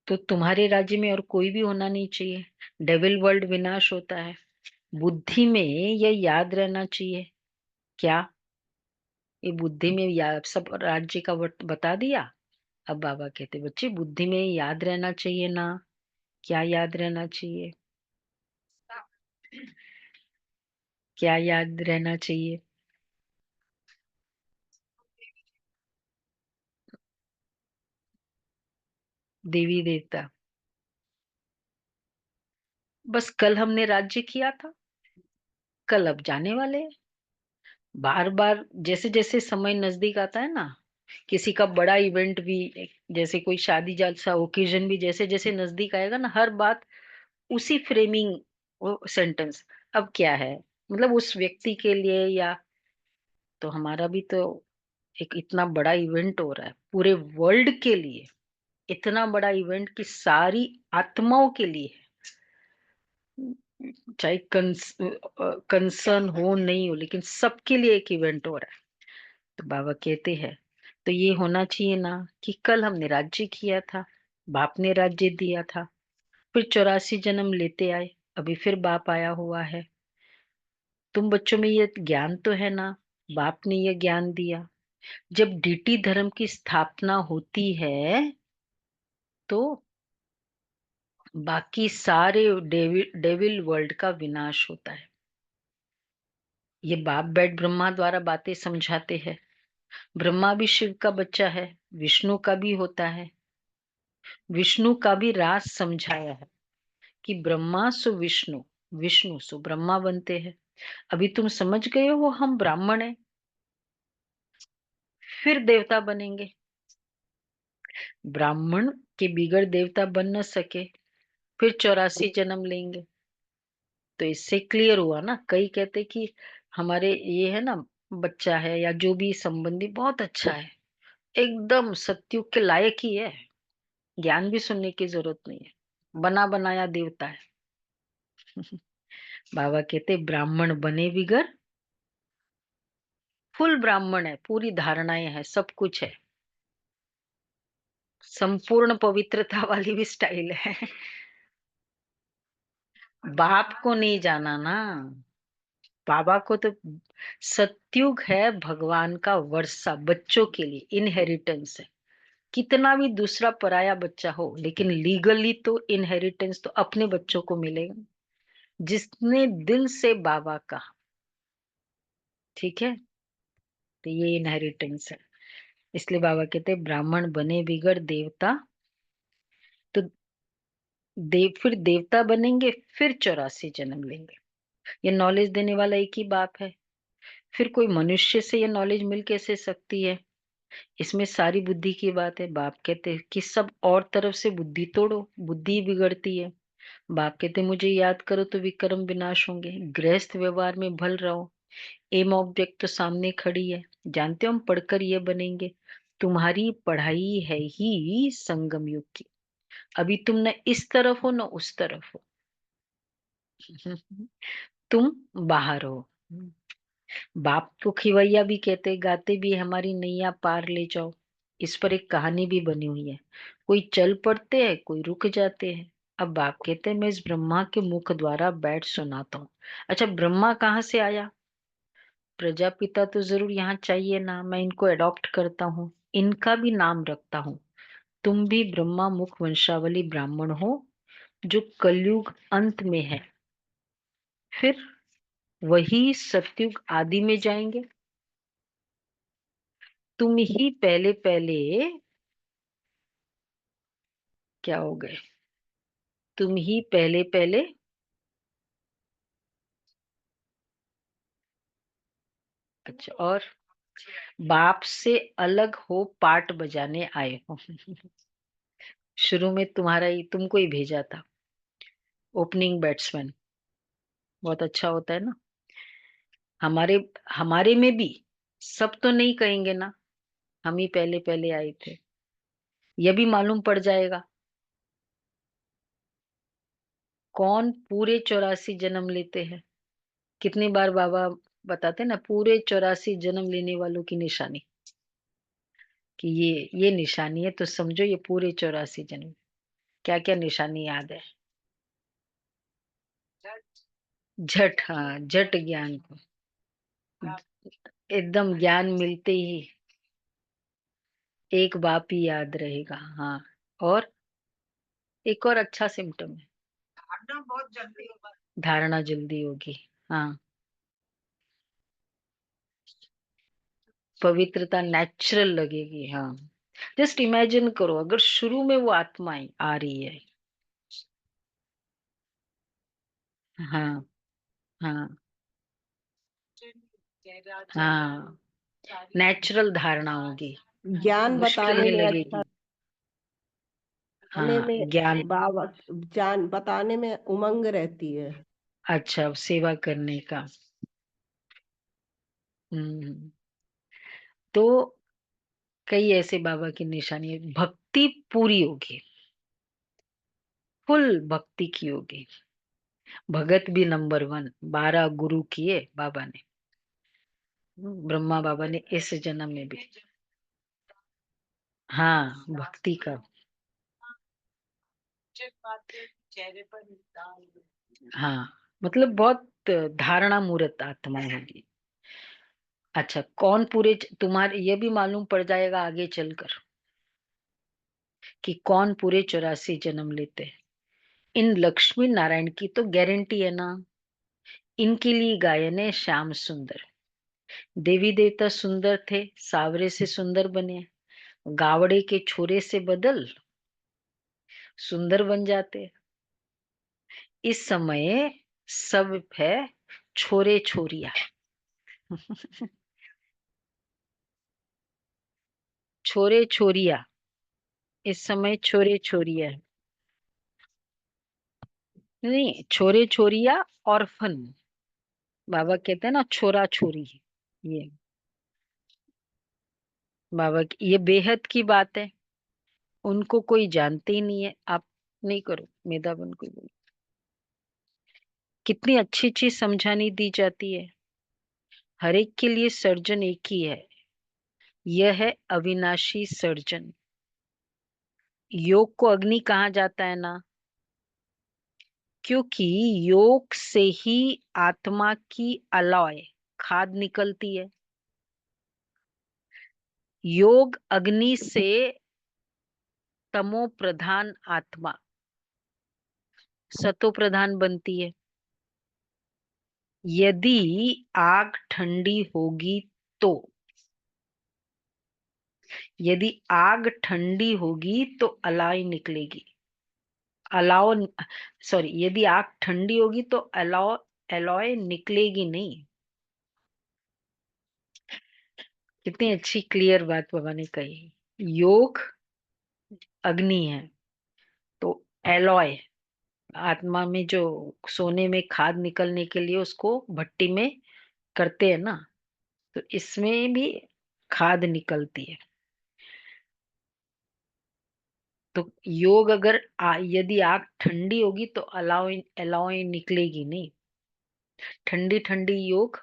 तो तुम्हारे राज्य में और कोई भी होना नहीं चाहिए। डेविल वर्ल्ड विनाश होता है। बुद्धि में यह याद रहना चाहिए। क्या? ये बुद्धि में याद, सब राज्य का बता दिया। अब बाबा कहते बच्चे बुद्धि में याद रहना चाहिए ना। क्या याद रहना चाहिए? क्या याद रहना चाहिए? देवी देवता। बस कल हमने राज्य किया था, कल अब जाने वाले हैं। बार बार जैसे जैसे समय नजदीक आता है ना, किसी का बड़ा इवेंट भी, जैसे कोई शादी जलसा ओकेजन भी जैसे जैसे नजदीक आएगा ना, हर बात उसी फ्रेमिंग, वो सेंटेंस। अब क्या है, मतलब उस व्यक्ति के लिए, या तो हमारा भी तो एक इतना बड़ा इवेंट हो रहा है पूरे वर्ल्ड के लिए, इतना बड़ा इवेंट कि सारी आत्माओं के लिए है। चाहे कंसर्न हो नहीं हो, लेकिन सबके लिए एक इवेंट हो रहा है। तो बाबा कहते हैं तो ये होना चाहिए ना कि कल हमने राज्य किया था, बाप ने राज्य दिया था, फिर 84 जन्म लेते आए, अभी फिर बाप आया हुआ है। तुम बच्चों में ये ज्ञान तो है ना, बाप ने ये ज्ञान दिया। जब डीटी धर्म की स्थापना होती है तो बाकी सारे डेविल वर्ल्ड का विनाश होता है। ये बाप बैठ ब्रह्मा द्वारा बातें समझाते हैं। ब्रह्मा भी शिव का बच्चा है, विष्णु का भी होता है। विष्णु का भी राज समझाया है कि ब्रह्मा सो विष्णु, विष्णु सो ब्रह्मा बनते हैं। अभी तुम समझ गए हो हम ब्राह्मण हैं, फिर देवता बनेंगे। ब्राह्मण के बिगड़ देवता बन न सके, फिर 84 जन्म लेंगे। तो इससे क्लियर हुआ ना। कई कहते कि हमारे ये है ना बच्चा है या जो भी संबंधी बहुत अच्छा है, एकदम सत्युग के लायक ही है, ज्ञान भी सुनने की जरूरत नहीं है, बना बनाया देवता है। बाबा कहते ब्राह्मण बने बिगड़, फुल ब्राह्मण है, पूरी धारणाएं है, सब कुछ है, संपूर्ण पवित्रता वाली भी स्टाइल है। बाप को नहीं जाना ना, बाबा को तो सत्युग है भगवान का वर्षा, बच्चों के लिए इनहेरिटेंस है। कितना भी दूसरा पराया बच्चा हो, लेकिन लीगली तो इनहेरिटेंस तो अपने बच्चों को मिलेगा जिसने दिल से बाबा का, ठीक है। तो ये इनहेरिटेंस है। इसलिए बाबा कहते हैं ब्राह्मण बने बिगड़ देवता, तो फिर देवता बनेंगे, फिर 84 जन्म लेंगे। ये नॉलेज देने वाला एक ही बाप है। फिर कोई मनुष्य से ये नॉलेज मिल कैसे सकती है? इसमें सारी बुद्धि की बात है। बाप कहते हैं कि सब और तरफ से बुद्धि तोड़ो, बुद्धि बिगड़ती है। बाप कहते मुझे याद करो तो विक्रम विनाश होंगे। गृहस्थ व्यवहार में भल रहो, एम ऑब्जेक्ट तो सामने खड़ी है। जानते हो हम पढ़कर ये बनेंगे। तुम्हारी पढ़ाई है ही संगम युग की। अभी तुम न इस तरफ हो न उस तरफ हो, तुम बाहर हो। बाप को खिवैया भी कहते, गाते भी हमारी नैया पार ले जाओ। इस पर एक कहानी भी बनी हुई है। कोई चल पड़ते हैं, कोई रुक जाते हैं। अब बाप कहते हैं मैं इस ब्रह्मा के मुख द्वारा बैठ सुनाता हूँ। अच्छा, ब्रह्मा कहाँ से आया? प्रजापिता तो जरूर यहाँ चाहिए ना, मैं इनको अडॉप्ट करता हूँ, इनका भी नाम रखता हूँ। तुम भी ब्रह्मा मुख वंशावली ब्राह्मण हो, जो कलयुग अंत में है, फिर वही सतयुग आदि में जाएंगे। तुम ही पहले पहले क्या हो गए? तुम ही पहले पहले, अच्छा, और बाप से अलग हो पार्ट बजाने आए हो। शुरू में तुम्हारा ही, तुमको ही भेजा था ओपनिंग बैट्समैन। बहुत अच्छा होता है ना। हमारे हमारे में भी सब तो नहीं कहेंगे ना, हम ही पहले पहले आए थे, यह भी मालूम पड़ जाएगा कौन पूरे 84 जन्म लेते हैं। कितनी बार बाबा बताते ना पूरे 84 जन्म लेने वालों की निशानी, कि ये निशानी है तो समझो ये पूरे 84 जन्म। क्या क्या निशानी याद है? झट, हाँ, झट ज्ञान को, एकदम ज्ञान मिलते ही एक बाप ही याद रहेगा। हाँ, और एक और अच्छा सिम्टम है, धारणा जल्दी होगी। हाँ, पवित्रता नेचुरल लगेगी। हाँ, जस्ट इमेजिन करो अगर शुरू में वो आत्माएं आ रही है। हाँ, हाँ, हाँ, नेचुरल धारणा होगी, ज्ञान मुश्किल बताने नहीं में अच्छा, लगेगी। बताने हाँ, में ज्ञान, बाबा, जान बताने में उमंग रहती है। अच्छा, सेवा करने का। हम्म। तो कई ऐसे बाबा की निशानी है, भक्ति पूरी होगी, फुल भक्ति की होगी। भगत भी नंबर 1, 12 गुरु किए बाबा ने, ब्रह्मा बाबा ने इस जन्म में भी। हाँ, भक्ति का। हाँ, मतलब बहुत धारणा मूर्त आत्मा होगी। अच्छा, कौन पूरे तुम्हारे ये भी मालूम पड़ जाएगा आगे चलकर कि कौन पूरे 84 जन्म लेते हैं। इन लक्ष्मी नारायण की तो गारंटी है ना। इनके लिए गायन है श्याम सुंदर। देवी देवता सुंदर थे, सावरे से सुंदर बने, गावड़े के छोरे से बदल सुंदर बन जाते। इस समय सब है छोरे छोरिया। छोरे छोरिया, इस समय छोरे छोरिया। नहीं, छोरे छोरिया ऑर्फन। बाबा कहते हैं ना छोरा छोरी। ये बाबा की ये बेहद की बात है। उनको कोई जानते ही नहीं है। आप नहीं करो मेधाबन कोई बोलो। कितनी अच्छी चीज समझानी दी जाती है। हर एक के लिए सर्जन एक ही है। यह है अविनाशी सर्जन। योग को अग्नि कहा जाता है ना, क्योंकि योग से ही आत्मा की अलॉय खाद निकलती है। योग अग्नि से तमो प्रधान आत्मा सतो प्रधान बनती है। यदि आग ठंडी होगी तो, यदि आग ठंडी होगी तो अलाई निकलेगी। अलाव, सॉरी, यदि आग ठंडी होगी तो अलाव एलॉय निकलेगी नहीं। कितनी अच्छी क्लियर बात बाबा ने कही। योग अग्नि है, तो एलॉय आत्मा में जो सोने में खाद निकलने के लिए उसको भट्टी में करते हैं ना, तो इसमें भी खाद निकलती है। तो योग अगर यदि आग ठंडी होगी तो अलाव अलाव निकलेगी नहीं। ठंडी ठंडी योग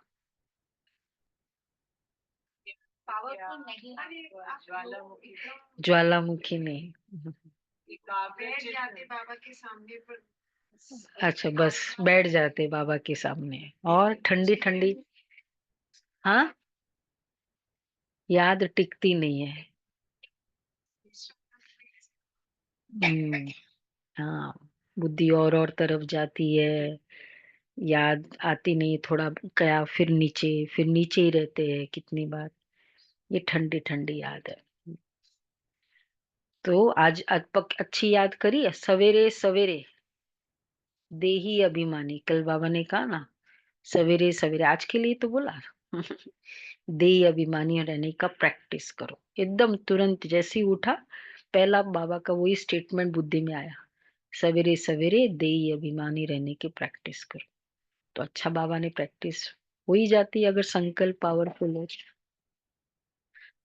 पावरफुल नहीं, ज्वालामुखी नहीं। बैठ जाते बाबा के सामने पर। अच्छा, बस बैठ जाते बाबा के सामने और ठंडी ठंडी। हाँ, याद टिकती नहीं है। हम्म, हाँ, बुद्धि और तरफ जाती है। याद आती नहीं, थोड़ा गया फिर नीचे ही रहते हैं कितनी बार। ये ठंडी ठंडी याद है। तो आज अच्छी याद करी है। सवेरे सवेरे देही अभिमानी, कल बाबा ने कहा ना, सवेरे सवेरे आज के लिए तो बोला। देही अभिमानी रहने का प्रैक्टिस करो। एकदम तुरंत जैसे ही उठा, पहला बाबा का वही स्टेटमेंट बुद्धि में आया, सवेरे सवेरे देही अभिमानी रहने की प्रैक्टिस करो। तो अच्छा, बाबा ने प्रैक्टिस हो ही जाती है अगर संकल्प पावरफुल हो।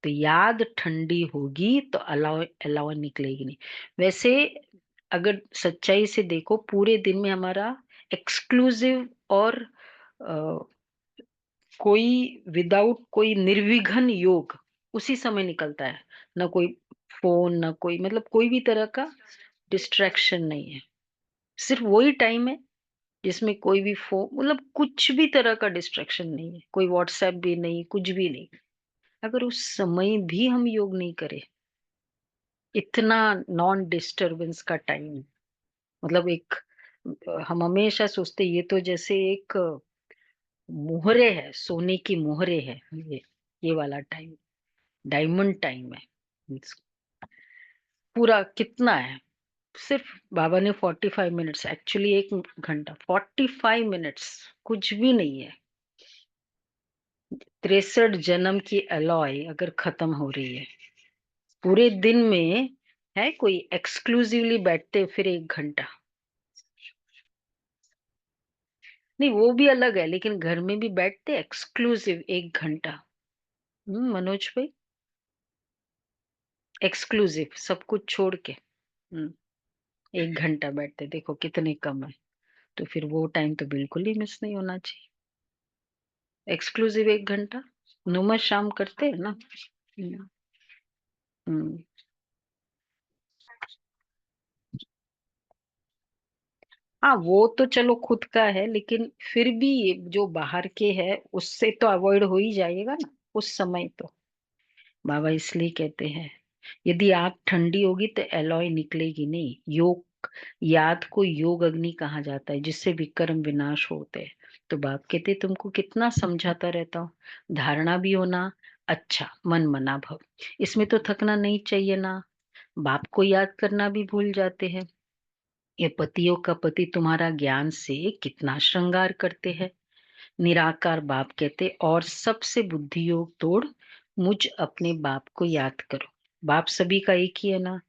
तो याद ठंडी होगी तो अलाव अलाव निकलेगी नहीं। वैसे अगर सच्चाई से देखो, पूरे दिन में हमारा एक्सक्लूसिव और कोई विदाउट कोई निर्विघ्न योग उसी समय निकलता है। ना कोई फोन, ना कोई, मतलब कोई भी तरह का डिस्ट्रैक्शन नहीं है। सिर्फ वही टाइम है जिसमें कोई भी फोन, मतलब कुछ भी तरह का डिस्ट्रैक्शन नहीं है, कोई व्हाट्सएप भी नहीं, कुछ भी नहीं। अगर उस समय भी हम योग नहीं करें, इतना नॉन डिस्टरबेंस का टाइम, मतलब एक हम हमेशा सोचते ये तो जैसे एक मोहरे है, सोने की मोहरे है। ये वाला टाइम डायमंड टाइम है। Means पूरा कितना है। सिर्फ बाबा ने 45 मिनट्स, एक्चुअली 1 घंटा, 45 मिनट्स कुछ भी नहीं है। 63 जन्म की अलॉय अगर खत्म हो रही है पूरे दिन में, है कोई एक्सक्लूसिवली बैठते फिर 1 घंटा। नहीं, वो भी अलग है, लेकिन घर में भी बैठते एक्सक्लूसिव 1 घंटा। मनोज भाई, एक्सक्लूसिव सब कुछ छोड़ के। 1 घंटा बैठते, देखो कितने कम है। तो फिर वो टाइम तो बिल्कुल ही मिस नहीं होना चाहिए। एक्सक्लूसिव 1 घंटा नुमा शाम करते हैं ना। हम्म, हम्म। हाँ वो तो चलो खुद का है, लेकिन फिर भी जो बाहर के है उससे तो अवॉइड हो ही जाएगा ना उस समय तो। बाबा इसलिए कहते हैं यदि आग ठंडी होगी तो एलॉय निकलेगी नहीं। योग याद को योग अग्नि कहा जाता है, जिससे विकर्म विनाश होते हैं। तो बाप कहते तुमको कितना समझाता रहता हूँ। धारणा भी होना, अच्छा मन मना भव, इसमें तो थकना नहीं चाहिए ना। बाप को याद करना भी भूल जाते हैं। ये पतियों का पति तुम्हारा ज्ञान से कितना श्रृंगार करते हैं। निराकार बाप कहते और सबसे बुद्धि योग तोड़ मुझ अपने बाप को याद करो। बाप सभी का एक ही है ना।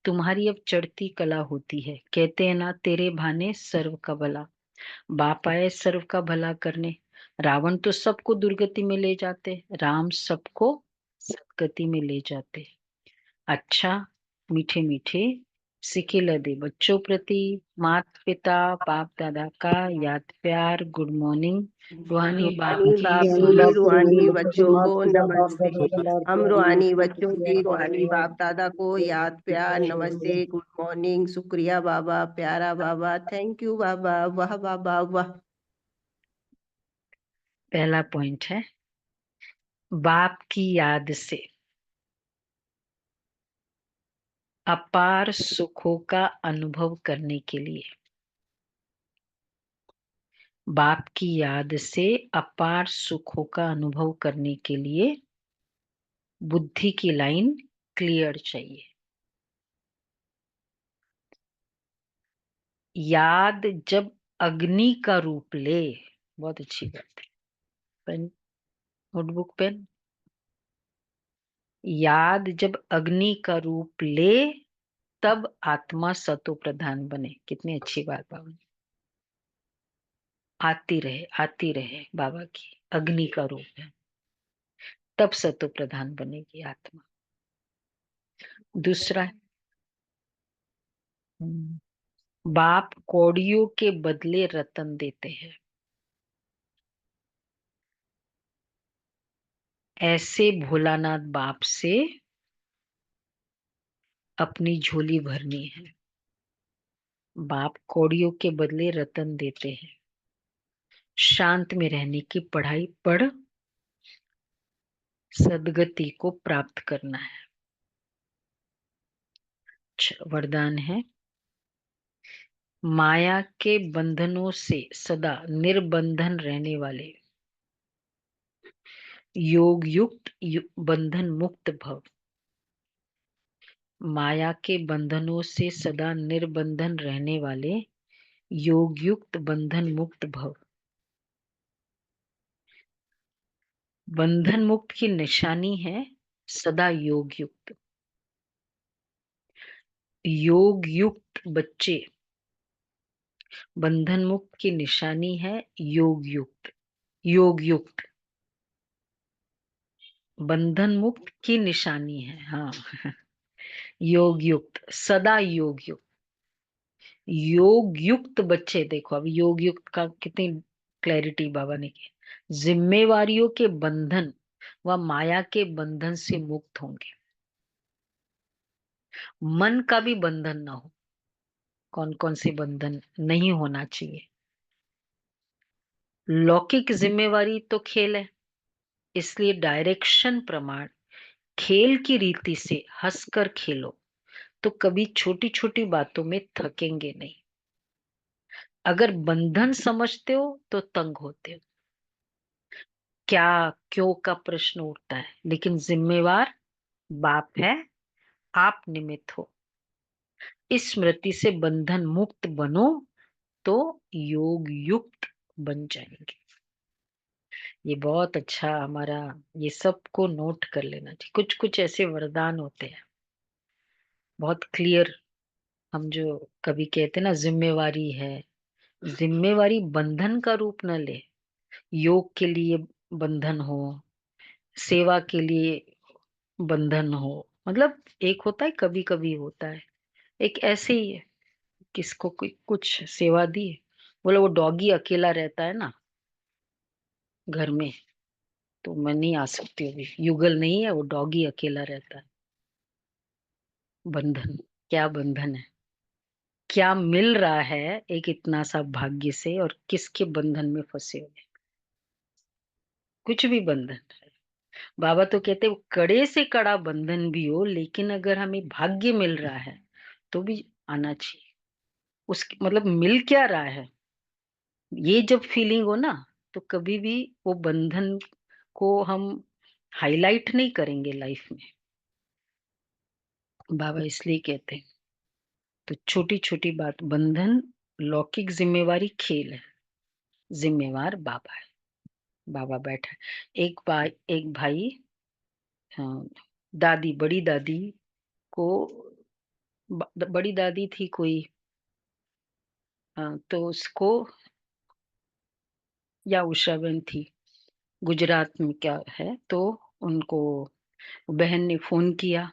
तुम्हारी अब चढ़ती कला होती है, कहते हैं ना तेरे भाने सर्व का भला। बाप आए सर्व का भला करने। रावण तो सबको दुर्गति में ले जाते, राम सबको सदगति में ले जाते। अच्छा मीठे मीठे सिकिल दे बच्चों प्रति माता पिता बाप दादा का याद प्यार गुड मॉर्निंग। रूहानी बाप रूहानी की बाप यानी की बाप को रूहानी बच्चों को माता पिता बाप नमस्ते। दादा का लाड हम प्यार रूहानी नमस्ते बच्चों शुक्रिया की रूहानी बाबा। बाप दादा को याद प्यार नमस्ते गुड मॉर्निंग शुक्रिया बाबा प्यारा बाबा थैंक यू बाबा वाह बाबा वाह। पहला पॉइंट है बाप की याद से अपार सुखों का अनुभव करने के लिए। बाप की याद से अपार सुखों का अनुभव करने के लिए बुद्धि की लाइन क्लियर चाहिए। याद जब अग्नि का रूप ले, बहुत अच्छी बात है। Pen, notebook pen. याद जब अग्नि का रूप ले तब आत्मा सतो प्रधान बने। कितनी अच्छी बात बाबा। आती रहे बाबा की अग्नि का रूप है, तब सतो प्रधान बनेगी आत्मा। दूसरा बाप कौड़ियों के बदले रतन देते हैं। ऐसे भोलानाथ बाप से अपनी झोली भरनी है। बाप कौड़ियों के बदले रतन देते हैं। शांत में रहने की पढ़ाई पढ़ सदगति को प्राप्त करना है। वरदान है माया के बंधनों से सदा निर्बंधन रहने वाले योग युक्त बंधन मुक्त भव। माया के बंधनों से सदा निर्बंधन रहने वाले योग युक्त बंधन मुक्त भव। बंधन मुक्त की निशानी है सदा योग युक्त। योग युक्त बच्चे, बंधन मुक्त की निशानी है योग युक्त। योग युक्त बंधन मुक्त की निशानी है, हाँ। योग युक्त सदा योग युक्त। योग युक्त बच्चे, देखो अब योग युक्त का कितनी क्लैरिटी बाबा ने की। जिम्मेवारियों के बंधन व माया के बंधन से मुक्त होंगे। मन का भी बंधन ना हो। कौन कौन से बंधन नहीं होना चाहिए। लौकिक जिम्मेवारी तो खेल है, इसलिए डायरेक्शन प्रमाण खेल की रीति से हंसकर खेलो तो कभी छोटी छोटी बातों में थकेंगे नहीं। अगर बंधन समझते हो तो तंग होते हो। क्या क्यों का प्रश्न उठता है, लेकिन जिम्मेवार बाप है, आप निमित्त हो। इस स्मृति से बंधन मुक्त बनो तो योग युक्त बन जाएंगे। ये बहुत अच्छा हमारा, ये सबको नोट कर लेना चाहिए। कुछ कुछ ऐसे वरदान होते हैं बहुत क्लियर। हम जो कभी कहते हैं ना जिम्मेवारी है, जिम्मेवारी बंधन का रूप न ले। योग के लिए बंधन हो, सेवा के लिए बंधन हो, मतलब एक होता है, कभी कभी होता है, एक ऐसे ही है, किसको कोई कुछ सेवा दी है, बोला वो डॉगी अकेला रहता है ना घर में, तो मैं नहीं आ सकती अभी, युगल नहीं है, वो डॉगी अकेला रहता है। बंधन, क्या बंधन है, क्या मिल रहा है एक इतना सा भाग्य से, और किसके बंधन में फंसे हुए, कुछ भी बंधन है। बाबा तो कहते वो कड़े से कड़ा बंधन भी हो, लेकिन अगर हमें भाग्य मिल रहा है तो भी आना चाहिए। उस मतलब मिल क्या रहा है, ये जब फीलिंग हो ना, तो कभी भी वो बंधन को हम हाईलाइट नहीं करेंगे लाइफ में। बाबा इसलिए कहते हैं, तो छोटी छोटी बात, बंधन लौकिक जिम्मेवारी खेल है, जिम्मेवार बाबा है। बाबा बैठा है। एक भाई, हाँ, दादी, बड़ी दादी को, बड़ी दादी थी कोई, तो उसको, या उषाबेन थी, गुजरात में क्या है, तो उनको बहन ने फोन किया,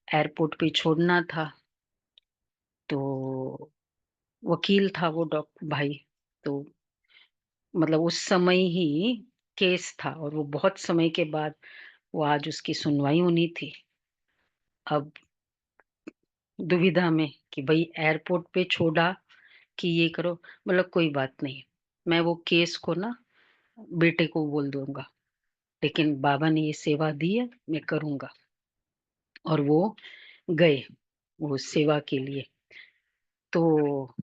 एयरपोर्ट पे छोड़ना था, तो वकील था वो डॉक्टर भाई, तो मतलब उस समय ही केस था, और वो बहुत समय के बाद वो आज उसकी सुनवाई होनी थी। अब दुविधा में कि भाई एयरपोर्ट पे छोड़ा कि ये करो, मतलब कोई बात नहीं, मैं वो केस को ना बेटे को बोल दूंगा, लेकिन बाबा ने ये सेवा दी है, मैं करूंगा। और वो गए वो सेवा के लिए, तो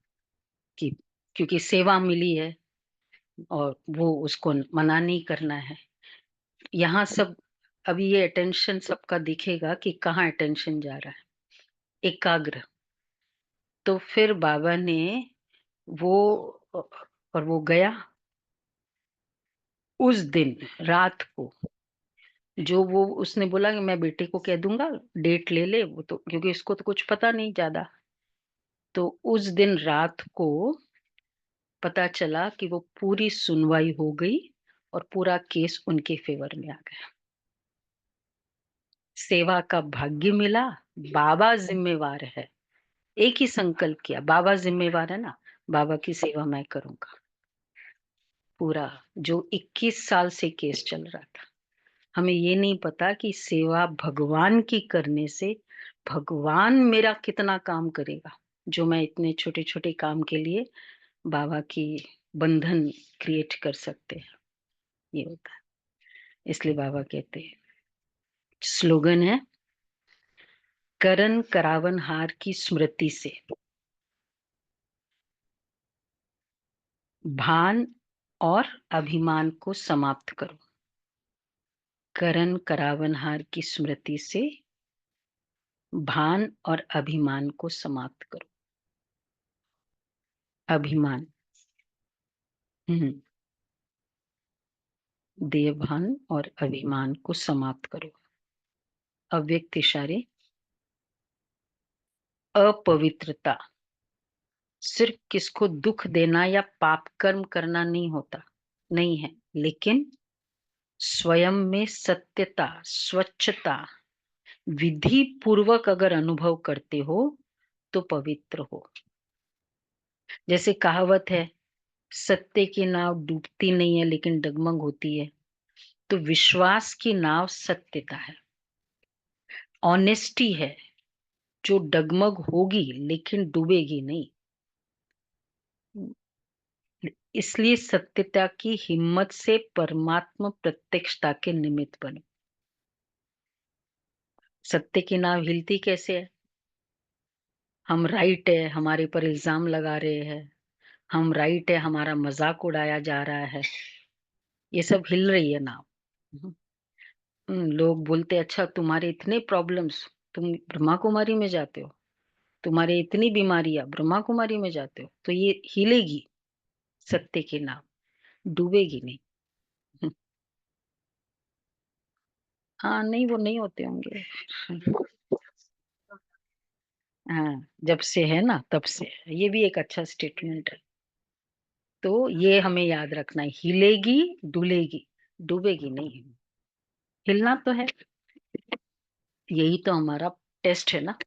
कि क्योंकि सेवा मिली है और वो उसको मना नहीं करना है। यहाँ सब, अभी ये अटेंशन सबका दिखेगा कि कहाँ अटेंशन जा रहा है, एकाग्र। तो फिर बाबा ने वो, और वो गया उस दिन रात को, जो वो उसने बोला कि मैं बेटे को कह दूंगा डेट ले ले, वो तो क्योंकि इसको तो कुछ पता नहीं ज्यादा, तो उस दिन रात को पता चला कि वो पूरी सुनवाई हो गई और पूरा केस उनके फेवर में आ गया। सेवा का भाग्य मिला, बाबा जिम्मेवार है। एक ही संकल्प किया, बाबा जिम्मेवार है ना, बाबा की सेवा मैं करूंगा पूरा। जो 21 साल से केस चल रहा था, हमें ये नहीं पता कि सेवा भगवान की करने से भगवान मेरा कितना काम करेगा, जो मैं इतने छोटे छोटे काम के लिए बाबा की बंधन क्रिएट कर सकते हैं। ये होता है, इसलिए बाबा कहते हैं, स्लोगन है, करन करावन हार की स्मृति से भान और अभिमान को समाप्त करो। करन करावन हार की स्मृति से भान और अभिमान को समाप्त करो। अभिमान, हम्म, देवभान और अभिमान को समाप्त करो। अव्यक्त इशारे, अपवित्रता सिर्फ किसको दुख देना या पाप कर्म करना नहीं होता, नहीं है, लेकिन स्वयं में सत्यता, स्वच्छता, विधि पूर्वक अगर अनुभव करते हो तो पवित्र हो। जैसे कहावत है, सत्य की नाव डूबती नहीं है लेकिन डगमग होती है, तो विश्वास की नाव सत्यता है, ऑनेस्टी है, जो डगमग होगी लेकिन डूबेगी नहीं। इसलिए सत्यता की हिम्मत से परमात्मा प्रत्यक्षता के निमित्त बनो। सत्य की नाव हिलती कैसे है, हम राइट है, हमारे पर इल्जाम लगा रहे हैं, हम राइट है, हमारा मजाक उड़ाया जा रहा है, ये सब हिल रही है नाव। लोग बोलते अच्छा तुम्हारे इतने प्रॉब्लम्स, तुम ब्रह्मा कुमारी में जाते हो, तुम्हारे इतनी बीमारियां, ब्रह्मा कुमारी में जाते हो, तो ये हिलेगी सत्य की नाव, डूबेगी नहीं। हाँ नहीं, वो नहीं होते होंगे। हाँ, जब से है ना तब से है, ये भी एक अच्छा स्टेटमेंट है। तो ये हमें याद रखना है, हिलेगी, डुलेगी, डूबेगी नहीं, हिलना तो है। यही तो हमारा टेस्ट है ना।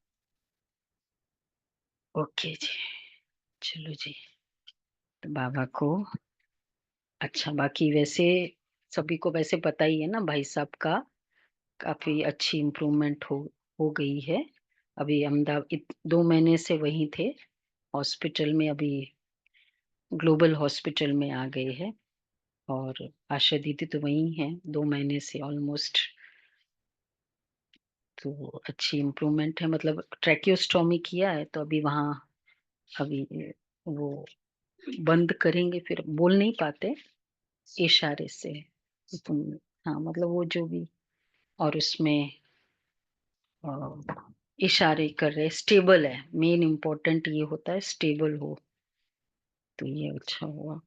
ओके जी, चलो जी। तो बाबा को अच्छा, बाकी वैसे सभी को वैसे पता ही है ना, भाई साहब का काफी अच्छी इम्प्रूवमेंट हो गई है। अभी अहमदाबाद 2 महीने से वहीं थे हॉस्पिटल में, अभी ग्लोबल हॉस्पिटल में आ गए हैं। और आशा दीदी तो वहीं हैं 2 महीने से ऑलमोस्ट। तो अच्छी इम्प्रूवमेंट है, मतलब ट्रैकियोस्टोमी किया है तो अभी वहाँ, अभी वो बंद करेंगे, फिर बोल नहीं पाते इशारे से। तुम, हाँ मतलब वो जो भी, और उसमें अ, इशारे कर रहे, स्टेबल है, मेन इम्पोर्टेंट ये होता है स्टेबल हो। तो ये अच्छा हुआ।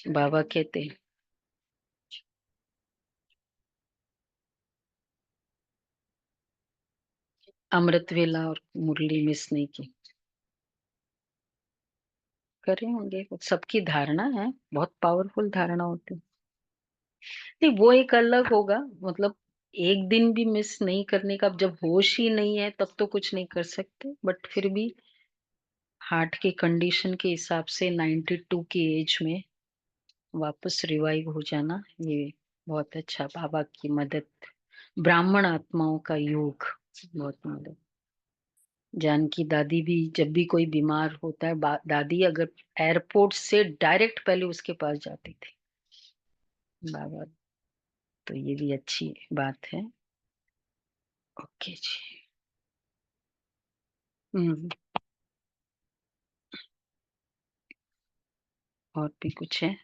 बाबा कहते हैं अमृत वेला और मुरली मिस नहीं की। करे होंगे, सबकी धारणा है, बहुत पावरफुल धारणा होती है। नहीं वो एक अलग होगा, मतलब एक दिन भी मिस नहीं करने का, अब जब होश ही नहीं है तब तो कुछ नहीं कर सकते, बट फिर भी हार्ट की कंडीशन के हिसाब से 92 की एज में वापस रिवाइव हो जाना, ये बहुत अच्छा, बाबा की मदद, ब्राह्मण आत्माओं का योग, बहुत मदद। जानकी दादी भी जब भी कोई बीमार होता है, दादी अगर एयरपोर्ट से डायरेक्ट पहले उसके पास जाती थी बाबा। तो ये भी अच्छी बात है। ओके जी। हम्म। और भी कुछ है?